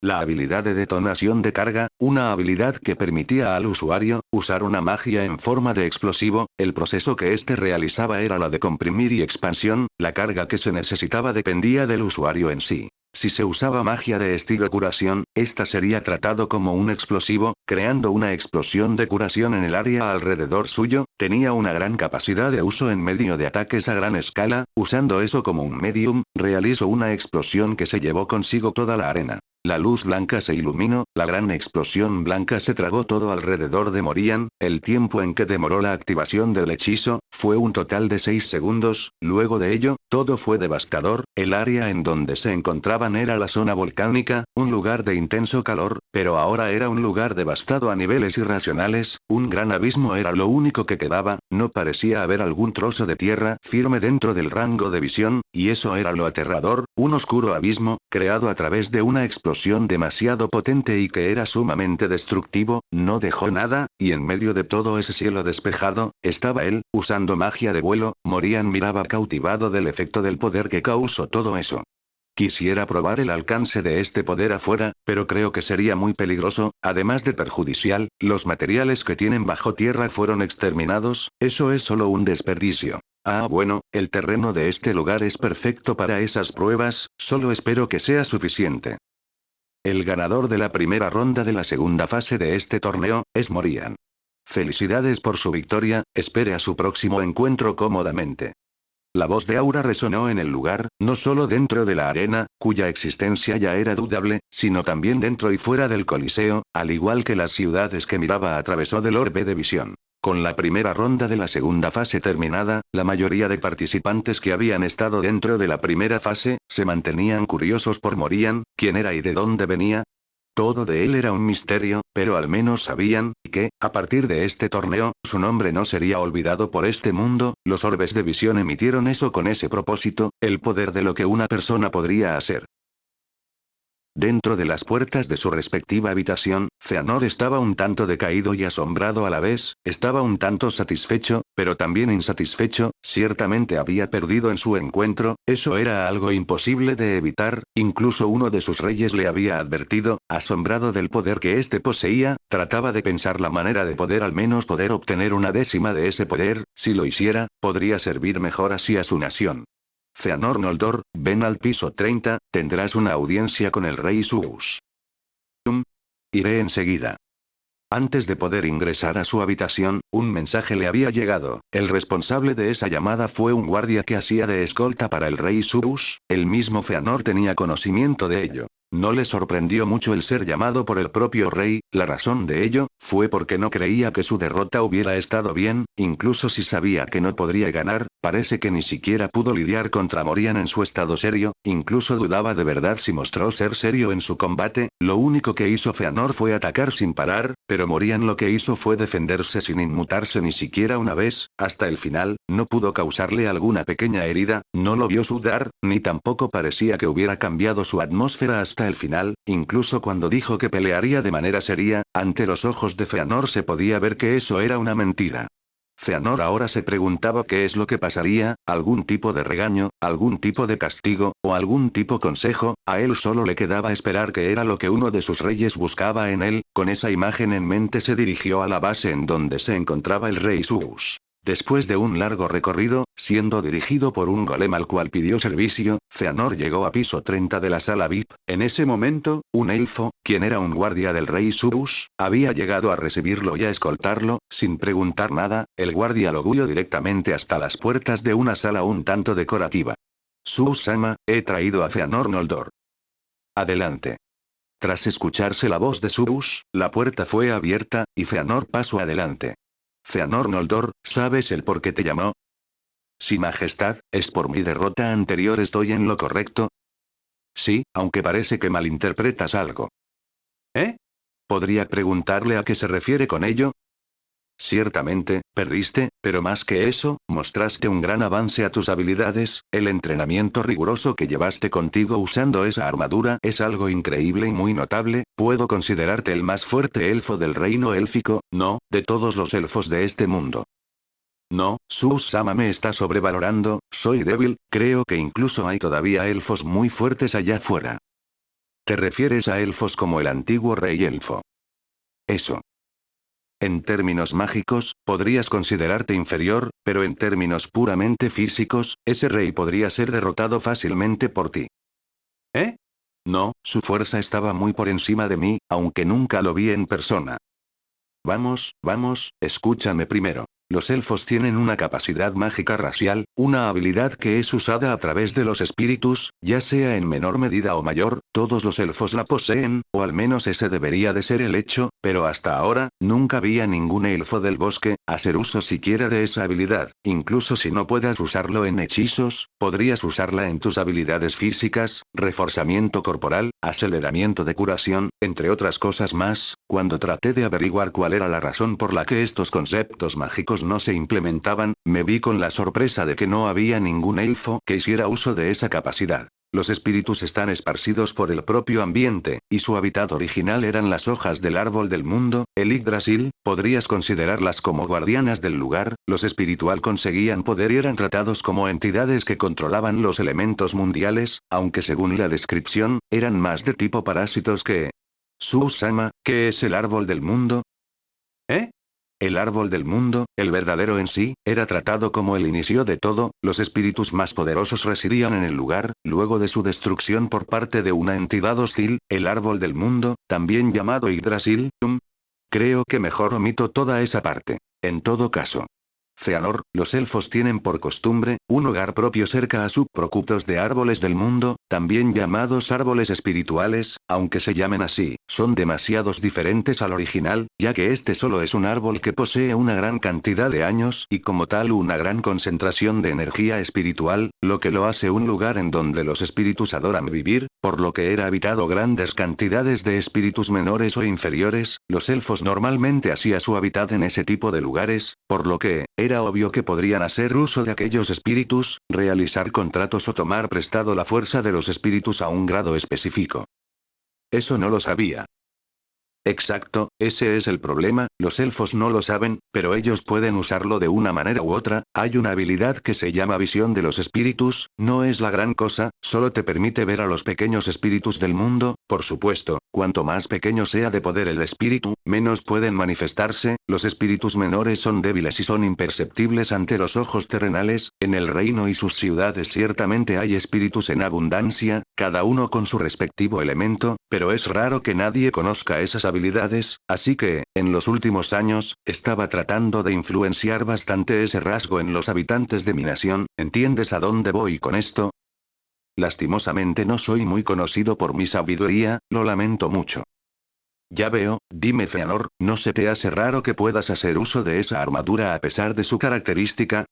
La habilidad de detonación de carga, una habilidad que permitía al usuario usar una magia en forma de explosivo, el proceso que éste realizaba era la de comprimir y expansión, la carga que se necesitaba dependía del usuario en sí. Si se usaba magia de estilo curación, esta sería tratado como un explosivo, creando una explosión de curación en el área alrededor suyo, tenía una gran capacidad de uso en medio de ataques a gran escala, usando eso como un medium, realizó una explosión que se llevó consigo toda la arena. La luz blanca se iluminó, la gran explosión blanca se tragó todo alrededor de Morian, el tiempo en que demoró la activación del hechizo, fue un total de 6 segundos, luego de ello, todo fue devastador, el área en donde se encontraban era la zona volcánica, un lugar de intenso calor, pero ahora era un lugar devastado a niveles irracionales, un gran abismo era lo único que quedaba, no parecía haber algún trozo de tierra firme dentro del rango de visión, y eso era lo aterrador, un oscuro abismo, creado a través de una explosión demasiado potente y que era sumamente destructivo, no dejó nada, y en medio de todo ese cielo despejado, estaba él, usando magia de vuelo. Morian miraba cautivado del efecto del poder que causó todo eso. Quisiera probar el alcance de este poder afuera, pero creo que sería muy peligroso, además de perjudicial, los materiales que tienen bajo tierra fueron exterminados, eso es solo un desperdicio. Ah bueno, el terreno de este lugar es perfecto para esas pruebas, solo espero que sea suficiente. El ganador de la primera ronda de la segunda fase de este torneo, es Morian. Felicidades por su victoria, espere a su próximo encuentro cómodamente. La voz de Aura resonó en el lugar, no solo dentro de la arena, cuya existencia ya era dudable, sino también dentro y fuera del Coliseo, al igual que las ciudades que miraba atravesó del orbe de visión. Con la primera ronda de la segunda fase terminada, la mayoría de participantes que habían estado dentro de la primera fase, se mantenían curiosos por Morian, quién era y de dónde venía. Todo de él era un misterio, pero al menos sabían que, a partir de este torneo, su nombre no sería olvidado por este mundo. Los orbes de visión emitieron eso con ese propósito, el poder de lo que una persona podría hacer. Dentro de las puertas de su respectiva habitación, Feanor estaba un tanto decaído y asombrado a la vez, estaba un tanto satisfecho, pero también insatisfecho, ciertamente había perdido en su encuentro, eso era algo imposible de evitar, incluso uno de sus reyes le había advertido, asombrado del poder que éste poseía, trataba de pensar la manera de poder al menos poder obtener una décima de ese poder, si lo hiciera, podría servir mejor así a su nación. Feanor Noldor, ven al piso 30, tendrás una audiencia con el rey Zeus. Iré enseguida. Antes de poder ingresar a su habitación, un mensaje le había llegado. El responsable de esa llamada fue un guardia que hacía de escolta para el rey Zeus, el mismo Feanor tenía conocimiento de ello. No le sorprendió mucho el ser llamado por el propio rey, la razón de ello, fue porque no creía que su derrota hubiera estado bien, incluso si sabía que no podría ganar, parece que ni siquiera pudo lidiar contra Morian en su estado serio, incluso dudaba de verdad si mostró ser serio en su combate, lo único que hizo Feanor fue atacar sin parar, pero Morian lo que hizo fue defenderse sin inmutarse ni siquiera una vez, hasta el final, no pudo causarle alguna pequeña herida, no lo vio sudar, ni tampoco parecía que hubiera cambiado su atmósfera hasta el final, incluso cuando dijo que pelearía de manera seria, ante los ojos de Feanor se podía ver que eso era una mentira. Feanor ahora se preguntaba qué es lo que pasaría, algún tipo de regaño, algún tipo de castigo, o algún tipo consejo, a él solo le quedaba esperar que era lo que uno de sus reyes buscaba en él, con esa imagen en mente se dirigió a la base en donde se encontraba el rey Zeus. Después de un largo recorrido, siendo dirigido por un golem al cual pidió servicio, Feanor llegó a piso 30 de la sala VIP. En ese momento, un elfo, quien era un guardia del rey Zeus, había llegado a recibirlo y a escoltarlo, sin preguntar nada, el guardia lo guió directamente hasta las puertas de una sala un tanto decorativa. Zeus-sama, he traído a Feanor Noldor. Adelante. Tras escucharse la voz de Zeus, la puerta fue abierta, y Feanor pasó adelante. Feanor Noldor, ¿sabes el por qué te llamó? Sí, Majestad, ¿es por mi derrota anterior estoy en lo correcto? Sí, aunque parece que malinterpretas algo. ¿Eh? ¿Podría preguntarle a qué se refiere con ello? Ciertamente, perdiste, pero más que eso, mostraste un gran avance a tus habilidades, el entrenamiento riguroso que llevaste contigo usando esa armadura es algo increíble y muy notable, puedo considerarte el más fuerte elfo del reino élfico, no, de todos los elfos de este mundo. No, Sus-sama me está sobrevalorando, soy débil, creo que incluso hay todavía elfos muy fuertes allá afuera. ¿Te refieres a elfos como el antiguo rey elfo? Eso. En términos mágicos, podrías considerarte inferior, pero en términos puramente físicos, ese rey podría ser derrotado fácilmente por ti. ¿Eh? No, su fuerza estaba muy por encima de mí, aunque nunca lo vi en persona. Vamos, vamos, escúchame primero. Los elfos tienen una capacidad mágica racial, una habilidad que es usada a través de los espíritus, ya sea en menor medida o mayor, todos los elfos la poseen, o al menos ese debería de ser el hecho, pero hasta ahora, nunca vi a ningún elfo del bosque hacer uso siquiera de esa habilidad, incluso si no puedas usarlo en hechizos, podrías usarla en tus habilidades físicas, reforzamiento corporal, aceleramiento de curación, entre otras cosas más. Cuando traté de averiguar cuál era la razón por la que estos conceptos mágicos no se implementaban, me vi con la sorpresa de que no había ningún elfo que hiciera uso de esa capacidad. Los espíritus están esparcidos por el propio ambiente, y su hábitat original eran las hojas del árbol del mundo, el Yggdrasil, podrías considerarlas como guardianas del lugar, los espiritual conseguían poder y eran tratados como entidades que controlaban los elementos mundiales, aunque según la descripción, eran más de tipo parásitos que... Sus-sama, ¿qué es el árbol del mundo? ¿Eh? El árbol del mundo, el verdadero en sí, era tratado como el inicio de todo, los espíritus más poderosos residían en el lugar, luego de su destrucción por parte de una entidad hostil, el árbol del mundo, también llamado Yggdrasil. Creo que mejor omito toda esa parte. En todo caso. Feanor, los elfos tienen por costumbre, un hogar propio cerca a subprocutos de árboles del mundo, también llamados árboles espirituales, aunque se llamen así, son demasiados diferentes al original, ya que este solo es un árbol que posee una gran cantidad de años y como tal una gran concentración de energía espiritual, lo que lo hace un lugar en donde los espíritus adoran vivir, por lo que era habitado grandes cantidades de espíritus menores o inferiores, los elfos normalmente hacían su hábitat en ese tipo de lugares, por lo que, era obvio que podrían hacer uso de aquellos espíritus, realizar contratos o tomar prestado la fuerza de los espíritus a un grado específico. Eso no lo sabía. Exacto, ese es el problema, los elfos no lo saben, pero ellos pueden usarlo de una manera u otra, hay una habilidad que se llama visión de los espíritus, no es la gran cosa, solo te permite ver a los pequeños espíritus del mundo, por supuesto, cuanto más pequeño sea de poder el espíritu, menos pueden manifestarse, los espíritus menores son débiles y son imperceptibles ante los ojos terrenales, en el reino y sus ciudades ciertamente hay espíritus en abundancia, cada uno con su respectivo elemento, pero es raro que nadie conozca esas habilidades, así que, en los últimos años, estaba tratando de influenciar bastante ese rasgo en los habitantes de mi nación, ¿entiendes a dónde voy con esto? Lastimosamente no soy muy conocido por mi sabiduría, lo lamento mucho. Ya veo, dime Feanor, ¿no se te hace raro que puedas hacer uso de esa armadura a pesar de su característica?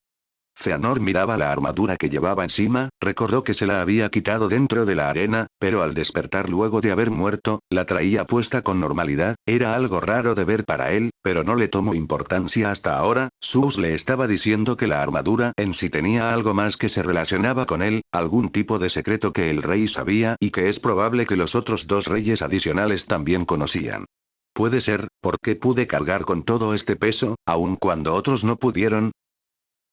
Feanor miraba la armadura que llevaba encima, recordó que se la había quitado dentro de la arena, pero al despertar luego de haber muerto, la traía puesta con normalidad, era algo raro de ver para él, pero no le tomó importancia hasta ahora, Sus le estaba diciendo que la armadura en sí tenía algo más que se relacionaba con él, algún tipo de secreto que el rey sabía y que es probable que los otros dos reyes adicionales también conocían. Puede ser, ¿por qué pude cargar con todo este peso, aun cuando otros no pudieron?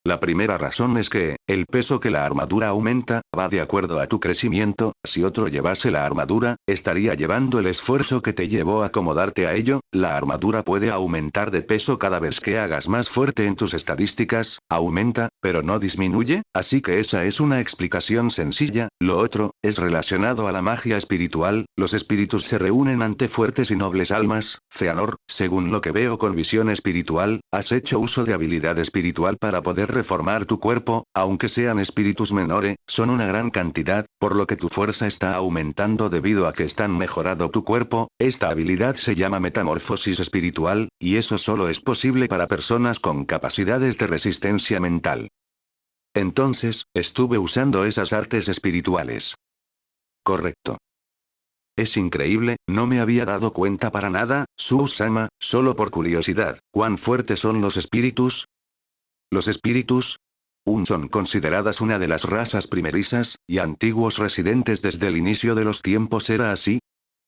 La primera razón es que, el peso que la armadura aumenta, va de acuerdo a tu crecimiento, si otro llevase la armadura, estaría llevando el esfuerzo que te llevó a acomodarte a ello, la armadura puede aumentar de peso cada vez que hagas más fuerte en tus estadísticas, aumenta, pero no disminuye, así que esa es una explicación sencilla, lo otro, es relacionado a la magia espiritual, los espíritus se reúnen ante fuertes y nobles almas, Feanor, según lo que veo con visión espiritual, has hecho uso de habilidad espiritual para poder reformar tu cuerpo, aunque sean espíritus menores, son una gran cantidad, por lo que tu fuerza está aumentando debido a que están mejorando tu cuerpo. Esta habilidad se llama metamorfosis espiritual, y eso solo es posible para personas con capacidades de resistencia mental. Entonces, estuve usando esas artes espirituales. Correcto. Es increíble, no me había dado cuenta para nada, Suusama, solo por curiosidad, ¿cuán fuertes son los espíritus? Los espíritus son consideradas una de las razas primerizas, y antiguos residentes desde el inicio de los tiempos era así.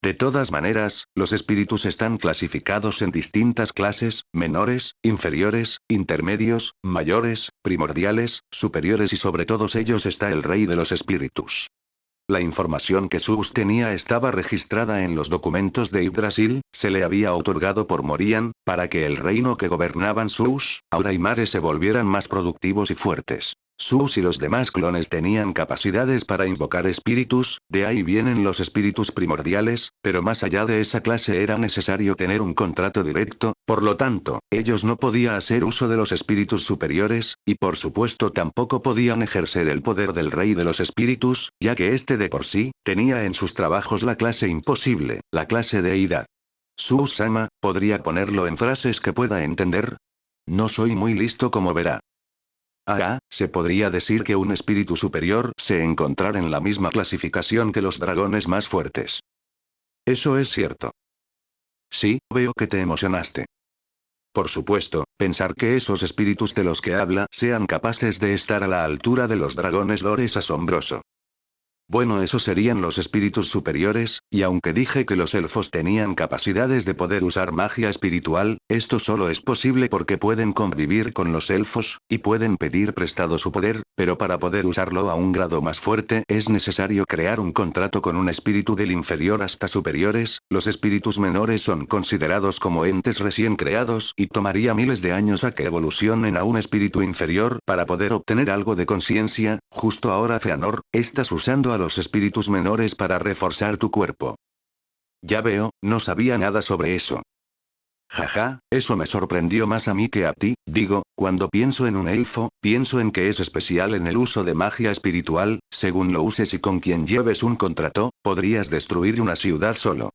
De todas maneras, los espíritus están clasificados en distintas clases: menores, inferiores, intermedios, mayores, primordiales, superiores y sobre todos ellos está el rey de los espíritus. La información que Zeus tenía estaba registrada en los documentos de Yggdrasil, se le había otorgado por Morian, para que el reino que gobernaban Zeus, Aura y Mare se volvieran más productivos y fuertes. Zeus y los demás clones tenían capacidades para invocar espíritus, de ahí vienen los espíritus primordiales, pero más allá de esa clase era necesario tener un contrato directo, por lo tanto, ellos no podían hacer uso de los espíritus superiores, y por supuesto tampoco podían ejercer el poder del rey de los espíritus, ya que este de por sí, tenía en sus trabajos la clase imposible, la clase deidad. Suusama, ¿podría ponerlo en frases que pueda entender? No soy muy listo como verá. Se podría decir que un espíritu superior se encontrara en la misma clasificación que los dragones más fuertes. Eso es cierto. Sí, veo que te emocionaste. Por supuesto, pensar que esos espíritus de los que habla sean capaces de estar a la altura de los dragones lore es asombroso. Bueno, esos serían los espíritus superiores, y aunque dije que los elfos tenían capacidades de poder usar magia espiritual, esto solo es posible porque pueden convivir con los elfos, y pueden pedir prestado su poder, pero para poder usarlo a un grado más fuerte es necesario crear un contrato con un espíritu del inferior hasta superiores. Los espíritus menores son considerados como entes recién creados y tomaría miles de años a que evolucionen a un espíritu inferior para poder obtener algo de conciencia. Justo ahora, Feanor, estás usando a los espíritus menores para reforzar tu cuerpo. Ya veo, no sabía nada sobre eso. Jaja, eso me sorprendió más a mí que a ti. Digo, cuando pienso en un elfo, pienso en que es especial en el uso de magia espiritual, según lo uses y con quien lleves un contrato, podrías destruir una ciudad solo.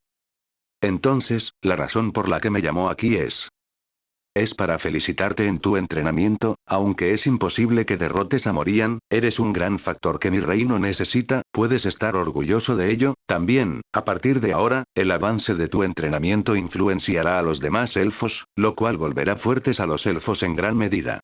Entonces, la razón por la que me llamó aquí es para felicitarte en tu entrenamiento, aunque es imposible que derrotes a Morian, eres un gran factor que mi reino necesita, puedes estar orgulloso de ello. También, a partir de ahora, el avance de tu entrenamiento influenciará a los demás elfos, lo cual volverá fuertes a los elfos en gran medida.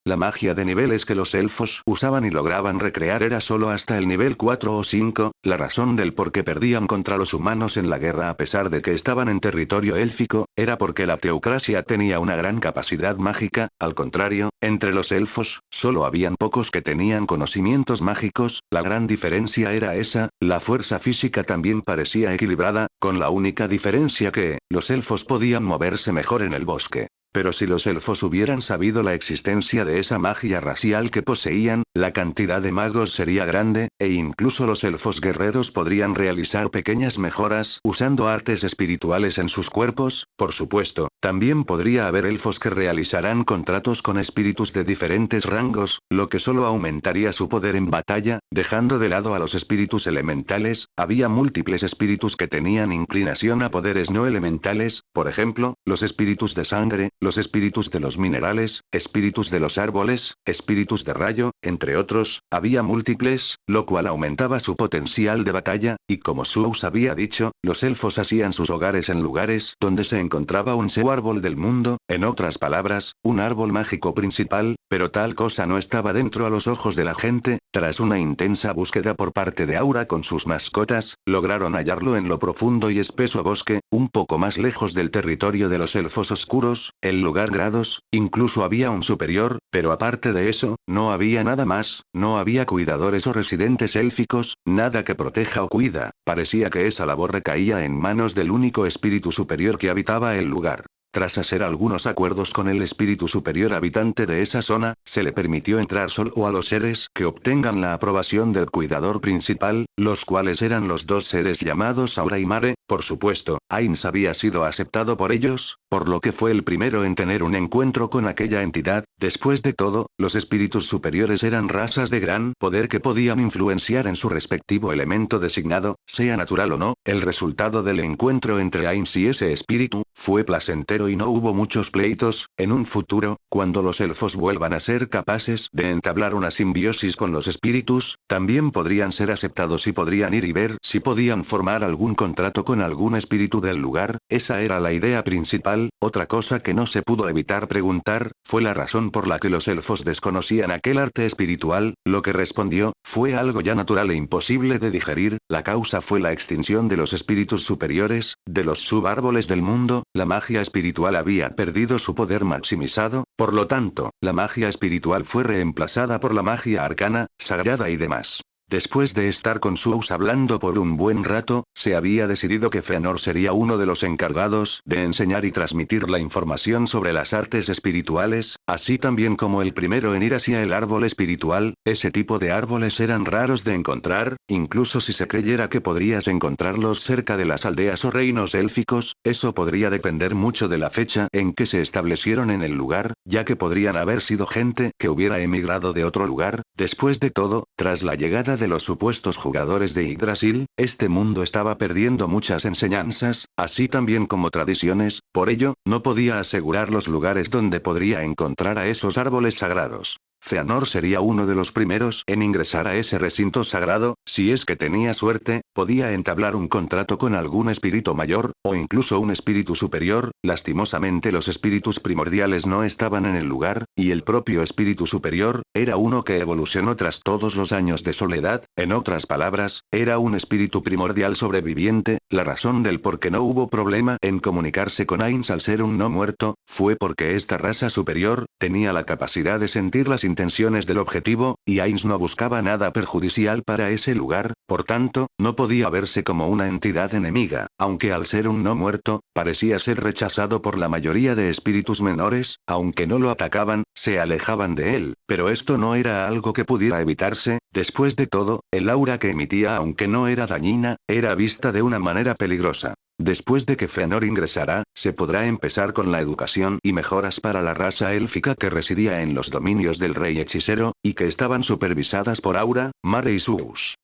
La magia de niveles que los elfos usaban y lograban recrear era solo hasta el nivel 4 o 5, la razón del por qué perdían contra los humanos en la guerra a pesar de que estaban en territorio élfico, era porque la teocracia tenía una gran capacidad mágica. Al contrario, entre los elfos, solo habían pocos que tenían conocimientos mágicos. La gran diferencia era esa, la fuerza física también parecía equilibrada, con la única diferencia que, los elfos podían moverse mejor en el bosque. Pero si los elfos hubieran sabido la existencia de esa magia racial que poseían, la cantidad de magos sería grande, e incluso los elfos guerreros podrían realizar pequeñas mejoras usando artes espirituales en sus cuerpos. Por supuesto, también podría haber elfos que realizarán contratos con espíritus de diferentes rangos, lo que solo aumentaría su poder en batalla, dejando de lado a los espíritus elementales. Había múltiples espíritus que tenían inclinación a poderes no elementales, por ejemplo, los espíritus de sangre, los espíritus de los minerales, espíritus de los árboles, espíritus de rayo, entre otros. Había múltiples, lo cual aumentaba su potencial de batalla, y como Zeus había dicho, los elfos hacían sus hogares en lugares donde se encontraba un árbol del mundo, en otras palabras, un árbol mágico principal, pero tal cosa no estaba dentro a los ojos de la gente. Tras una intensa búsqueda por parte de Aura con sus mascotas, lograron hallarlo en lo profundo y espeso bosque, un poco más lejos del territorio de los elfos oscuros. El lugar grados, incluso había un superior, pero aparte de eso, no había nada más, no había cuidadores o residentes élficos, nada que proteja o cuida. Parecía que esa labor recaía en manos del único espíritu superior que habitaba el lugar. Tras hacer algunos acuerdos con el espíritu superior habitante de esa zona, se le permitió entrar solo a los seres que obtengan la aprobación del cuidador principal, los cuales eran los dos seres llamados Aura y Mare. Por supuesto, Ainz había sido aceptado por ellos, por lo que fue el primero en tener un encuentro con aquella entidad. Después de todo, los espíritus superiores eran razas de gran poder que podían influenciar en su respectivo elemento designado, sea natural o no. El resultado del encuentro entre Ainz y ese espíritu fue placentero y no hubo muchos pleitos. En un futuro, cuando los elfos vuelvan a ser capaces de entablar una simbiosis con los espíritus, también podrían ser aceptados y podrían ir y ver si podían formar algún contrato con algún espíritu del lugar. Esa era la idea principal. Otra cosa que no se pudo evitar preguntar, fue la razón por la que los elfos desconocían aquel arte espiritual. Lo que respondió, fue algo ya natural e imposible de digerir. La causa fue la extinción de los espíritus superiores, de los subárboles del mundo. La magia espiritual había perdido su poder maximizado, por lo tanto, la magia espiritual fue reemplazada por la magia arcana, sagrada y demás. Después de estar con Sous hablando por un buen rato, se había decidido que Fëanor sería uno de los encargados de enseñar y transmitir la información sobre las artes espirituales, así también como el primero en ir hacia el árbol espiritual. Ese tipo de árboles eran raros de encontrar, incluso si se creyera que podrías encontrarlos cerca de las aldeas o reinos élficos. Eso podría depender mucho de la fecha en que se establecieron en el lugar, ya que podrían haber sido gente que hubiera emigrado de otro lugar. Después de todo, tras la llegada de los supuestos jugadores de Yggdrasil, este mundo estaba perdiendo muchas enseñanzas, así también como tradiciones. Por ello, no podía asegurar los lugares donde podría encontrar a esos árboles sagrados. Fëanor sería uno de los primeros en ingresar a ese recinto sagrado. Si es que tenía suerte, podía entablar un contrato con algún espíritu mayor, o incluso un espíritu superior. Lastimosamente los espíritus primordiales no estaban en el lugar, y el propio espíritu superior, era uno que evolucionó tras todos los años de soledad. En otras palabras, era un espíritu primordial sobreviviente. La razón del por qué no hubo problema en comunicarse con Ainz al ser un no muerto, fue porque esta raza superior, tenía la capacidad de sentir las intenciones del objetivo, y Ainz no buscaba nada perjudicial para ese lugar. Por tanto, no podía verse como una entidad enemiga, aunque al ser un no muerto, parecía ser rechazado por la mayoría de espíritus menores. Aunque no lo atacaban, se alejaban de él, pero esto no era algo que pudiera evitarse. Después de todo, el aura que emitía, aunque no era dañina, era vista de una manera peligrosa. Después de que Fëanor ingresara, se podrá empezar con la educación y mejoras para la raza élfica que residía en los dominios del rey hechicero, y que estaban supervisadas por Aura, Mare y Sous.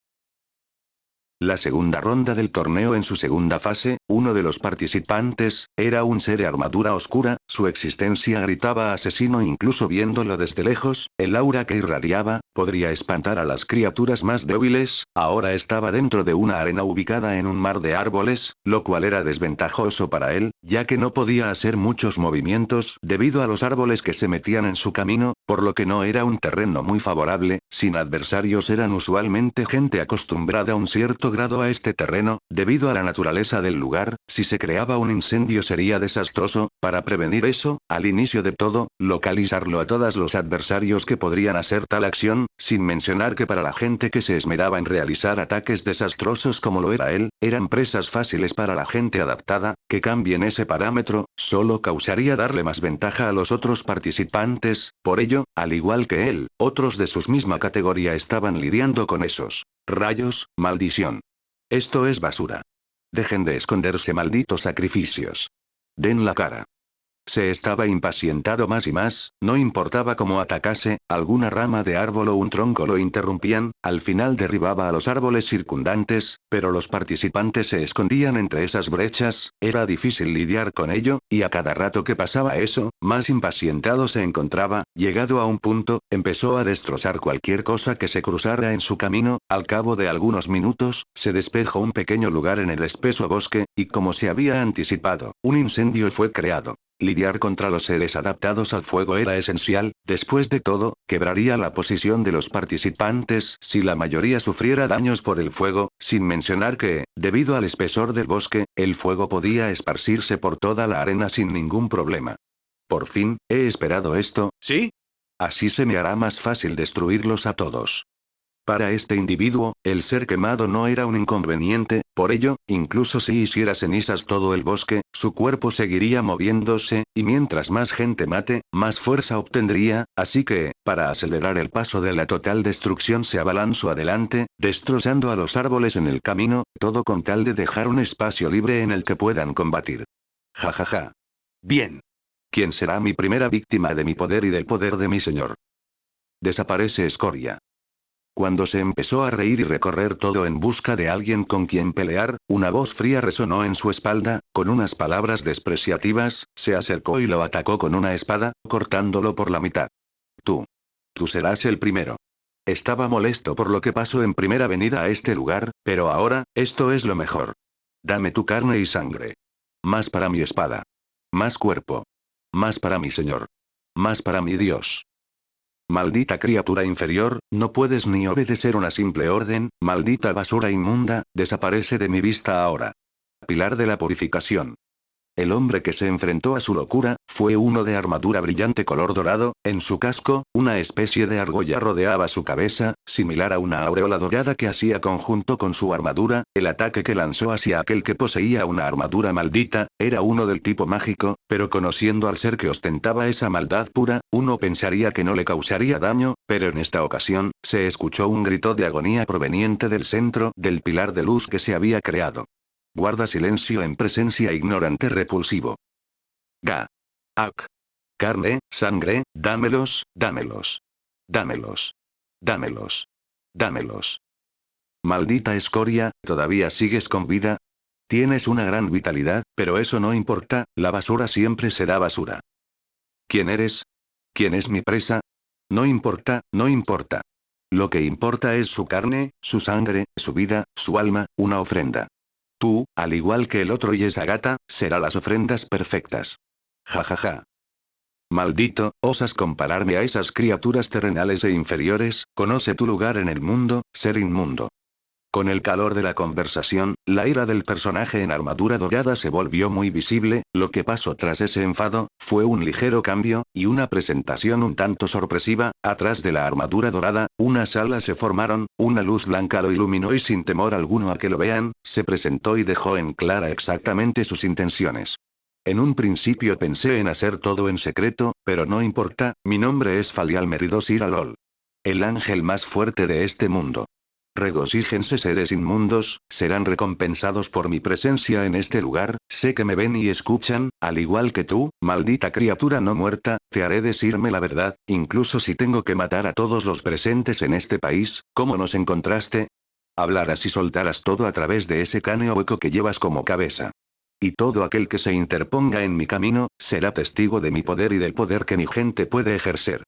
La segunda ronda del torneo. En su segunda fase, uno de los participantes, era un ser de armadura oscura. Su existencia gritaba asesino incluso viéndolo desde lejos. El aura que irradiaba, podría espantar a las criaturas más débiles. Ahora estaba dentro de una arena ubicada en un mar de árboles, lo cual era desventajoso para él, ya que no podía hacer muchos movimientos debido a los árboles que se metían en su camino, por lo que no era un terreno muy favorable. Sin adversarios eran usualmente gente acostumbrada a un cierto grado a este terreno. Debido a la naturaleza del lugar, si se creaba un incendio sería desastroso. Para prevenir eso, al inicio de todo, localizarlo a todos los adversarios que podrían hacer tal acción, sin mencionar que para la gente que se esmeraba en realizar ataques desastrosos como lo era él, eran presas fáciles para la gente adaptada. Que cambien ese parámetro, solo causaría darle más ventaja a los otros participantes. Por ello, al igual que él, otros de su misma categoría estaban lidiando con esos rayos. Maldición. Esto es basura. Dejen de esconderse, malditos sacrificios. Den la cara. Se estaba impacientado más y más. No importaba cómo atacase, alguna rama de árbol o un tronco lo interrumpían. Al final derribaba a los árboles circundantes, pero los participantes se escondían entre esas brechas. Era difícil lidiar con ello, y a cada rato que pasaba eso, más impacientado se encontraba. Llegado a un punto, empezó a destrozar cualquier cosa que se cruzara en su camino. Al cabo de algunos minutos, se despejó un pequeño lugar en el espeso bosque, y como se había anticipado, un incendio fue creado. Lidiar contra los seres adaptados al fuego era esencial. Después de todo, quebraría la posición de los participantes si la mayoría sufriera daños por el fuego, sin mencionar que, debido al espesor del bosque, el fuego podía esparcirse por toda la arena sin ningún problema. Por fin, he esperado esto, ¿sí? Así se me hará más fácil destruirlos a todos. Para este individuo, el ser quemado no era un inconveniente, Por ello, incluso si hiciera cenizas todo el bosque, su cuerpo seguiría moviéndose, y mientras más gente mate, más fuerza obtendría, así que, para acelerar el paso de la total destrucción se abalanzó adelante, destrozando a los árboles en el camino, todo con tal de dejar un espacio libre en el que puedan combatir. Jajaja. Bien. ¿Quién será mi primera víctima de mi poder y del poder de mi señor? Desaparece escoria. Cuando se empezó a reír y recorrer todo en busca de alguien con quien pelear, una voz fría resonó en su espalda, con unas palabras despreciativas, se acercó y lo atacó con una espada, cortándolo por la mitad. Tú. Tú serás el primero. Estaba molesto por lo que pasó en primera venida a este lugar, pero ahora, esto es lo mejor. Dame tu carne y sangre. Más para mi espada. Más cuerpo. Más para mi señor. Más para mi Dios. Maldita criatura inferior, no puedes ni obedecer una simple orden, maldita basura inmunda, desaparece de mi vista ahora. Pilar de la purificación. El hombre que se enfrentó a su locura, fue uno de armadura brillante color dorado, en su casco, una especie de argolla rodeaba su cabeza, similar a una aureola dorada que hacía conjunto con su armadura, el ataque que lanzó hacia aquel que poseía una armadura maldita, era uno del tipo mágico, pero conociendo al ser que ostentaba esa maldad pura, uno pensaría que no le causaría daño, pero en esta ocasión, se escuchó un grito de agonía proveniente del centro del pilar de luz que se había creado. Guarda silencio en presencia ignorante repulsivo. Ga. Ak. Carne, sangre, dámelos, dámelos. Dámelos. Dámelos. Dámelos. Maldita escoria, ¿todavía sigues con vida? Tienes una gran vitalidad, pero eso no importa, la basura siempre será basura. ¿Quién eres? ¿Quién es mi presa? No importa, no importa. Lo que importa es su carne, su sangre, su vida, su alma, una ofrenda. Tú, al igual que el otro y esa gata, será las ofrendas perfectas. Jajaja. Maldito, ¿osas compararme a esas criaturas terrenales e inferiores? Conoce tu lugar en el mundo, ser inmundo. Con el calor de la conversación, la ira del personaje en armadura dorada se volvió muy visible, lo que pasó tras ese enfado, fue un ligero cambio, y una presentación un tanto sorpresiva, atrás de la armadura dorada, unas alas se formaron, una luz blanca lo iluminó y sin temor alguno a que lo vean, se presentó y dejó en clara exactamente sus intenciones. En un principio pensé en hacer todo en secreto, pero no importa, mi nombre es Falial Meridos Iralol. El ángel más fuerte de este mundo. Regocíjense seres inmundos, serán recompensados por mi presencia en este lugar, sé que me ven y escuchan, al igual que tú, maldita criatura no muerta, te haré decirme la verdad, incluso si tengo que matar a todos los presentes en este país, ¿cómo nos encontraste? Hablarás y soltarás todo a través de ese cráneo hueco que llevas como cabeza. Y todo aquel que se interponga en mi camino, será testigo de mi poder y del poder que mi gente puede ejercer.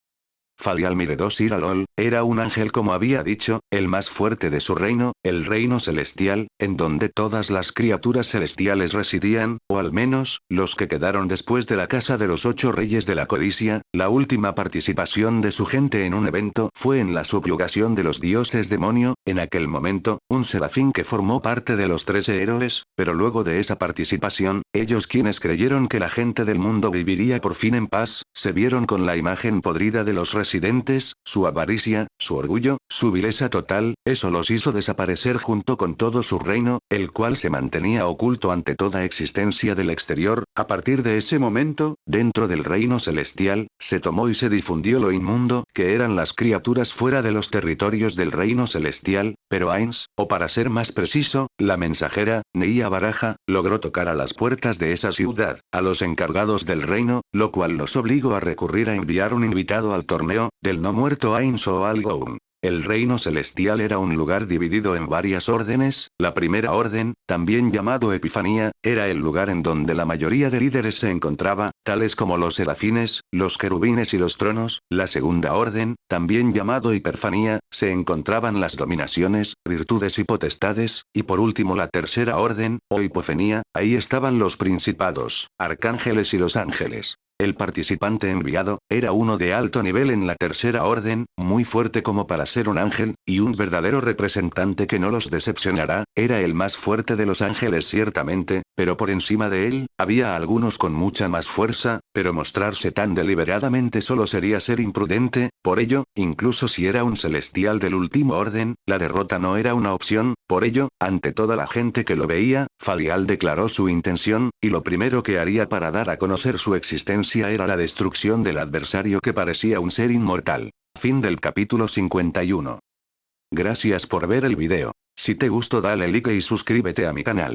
Falial Miredos Iralol, era un ángel como había dicho, el más fuerte de su reino, el reino celestial, en donde todas las criaturas celestiales residían, o al menos, los que quedaron después de la casa de los 8 reyes de la codicia, la última participación de su gente en un evento fue en la subyugación de los dioses demonio, en aquel momento, un serafín que formó parte de los 13 héroes, pero luego de esa participación, ellos quienes creyeron que la gente del mundo viviría por fin en paz, se vieron con la imagen podrida de los residentes, su avaricia, su orgullo, su vileza total, eso los hizo desaparecer junto con todo su reino, el cual se mantenía oculto ante toda existencia del exterior. A partir de ese momento, dentro del reino celestial, se tomó y se difundió lo inmundo, que eran las criaturas fuera de los territorios del reino celestial, pero Ainz, o para ser más preciso, la mensajera, Neia Baraja, logró tocar a las puertas de esa ciudad, a los encargados del reino, lo cual los obligó a recurrir a enviar un invitado al torneo, del no muerto Ainz o Algoun. El reino celestial era un lugar dividido en varias órdenes, la primera orden, también llamado Epifanía, era el lugar en donde la mayoría de líderes se encontraba, tales como los serafines, los querubines y los tronos, la segunda orden, también llamado Hiperfanía, se encontraban las dominaciones, virtudes y potestades, y por último la tercera orden, o Hipofenía, ahí estaban los principados, arcángeles y los ángeles. El participante enviado, era uno de alto nivel en la tercera orden, muy fuerte como para ser un ángel, y un verdadero representante que no los decepcionará, era el más fuerte de los ángeles ciertamente, Pero por encima de él, había algunos con mucha más fuerza, pero mostrarse tan deliberadamente solo sería ser imprudente, por ello, incluso si era un celestial del último orden, la derrota no era una opción, por ello, ante toda la gente que lo veía, Falial declaró su intención, y lo primero que haría para dar a conocer su existencia era la destrucción del adversario que parecía un ser inmortal. Fin del capítulo 51. Gracias por ver el video. Si te gustó dale like y suscríbete a mi canal.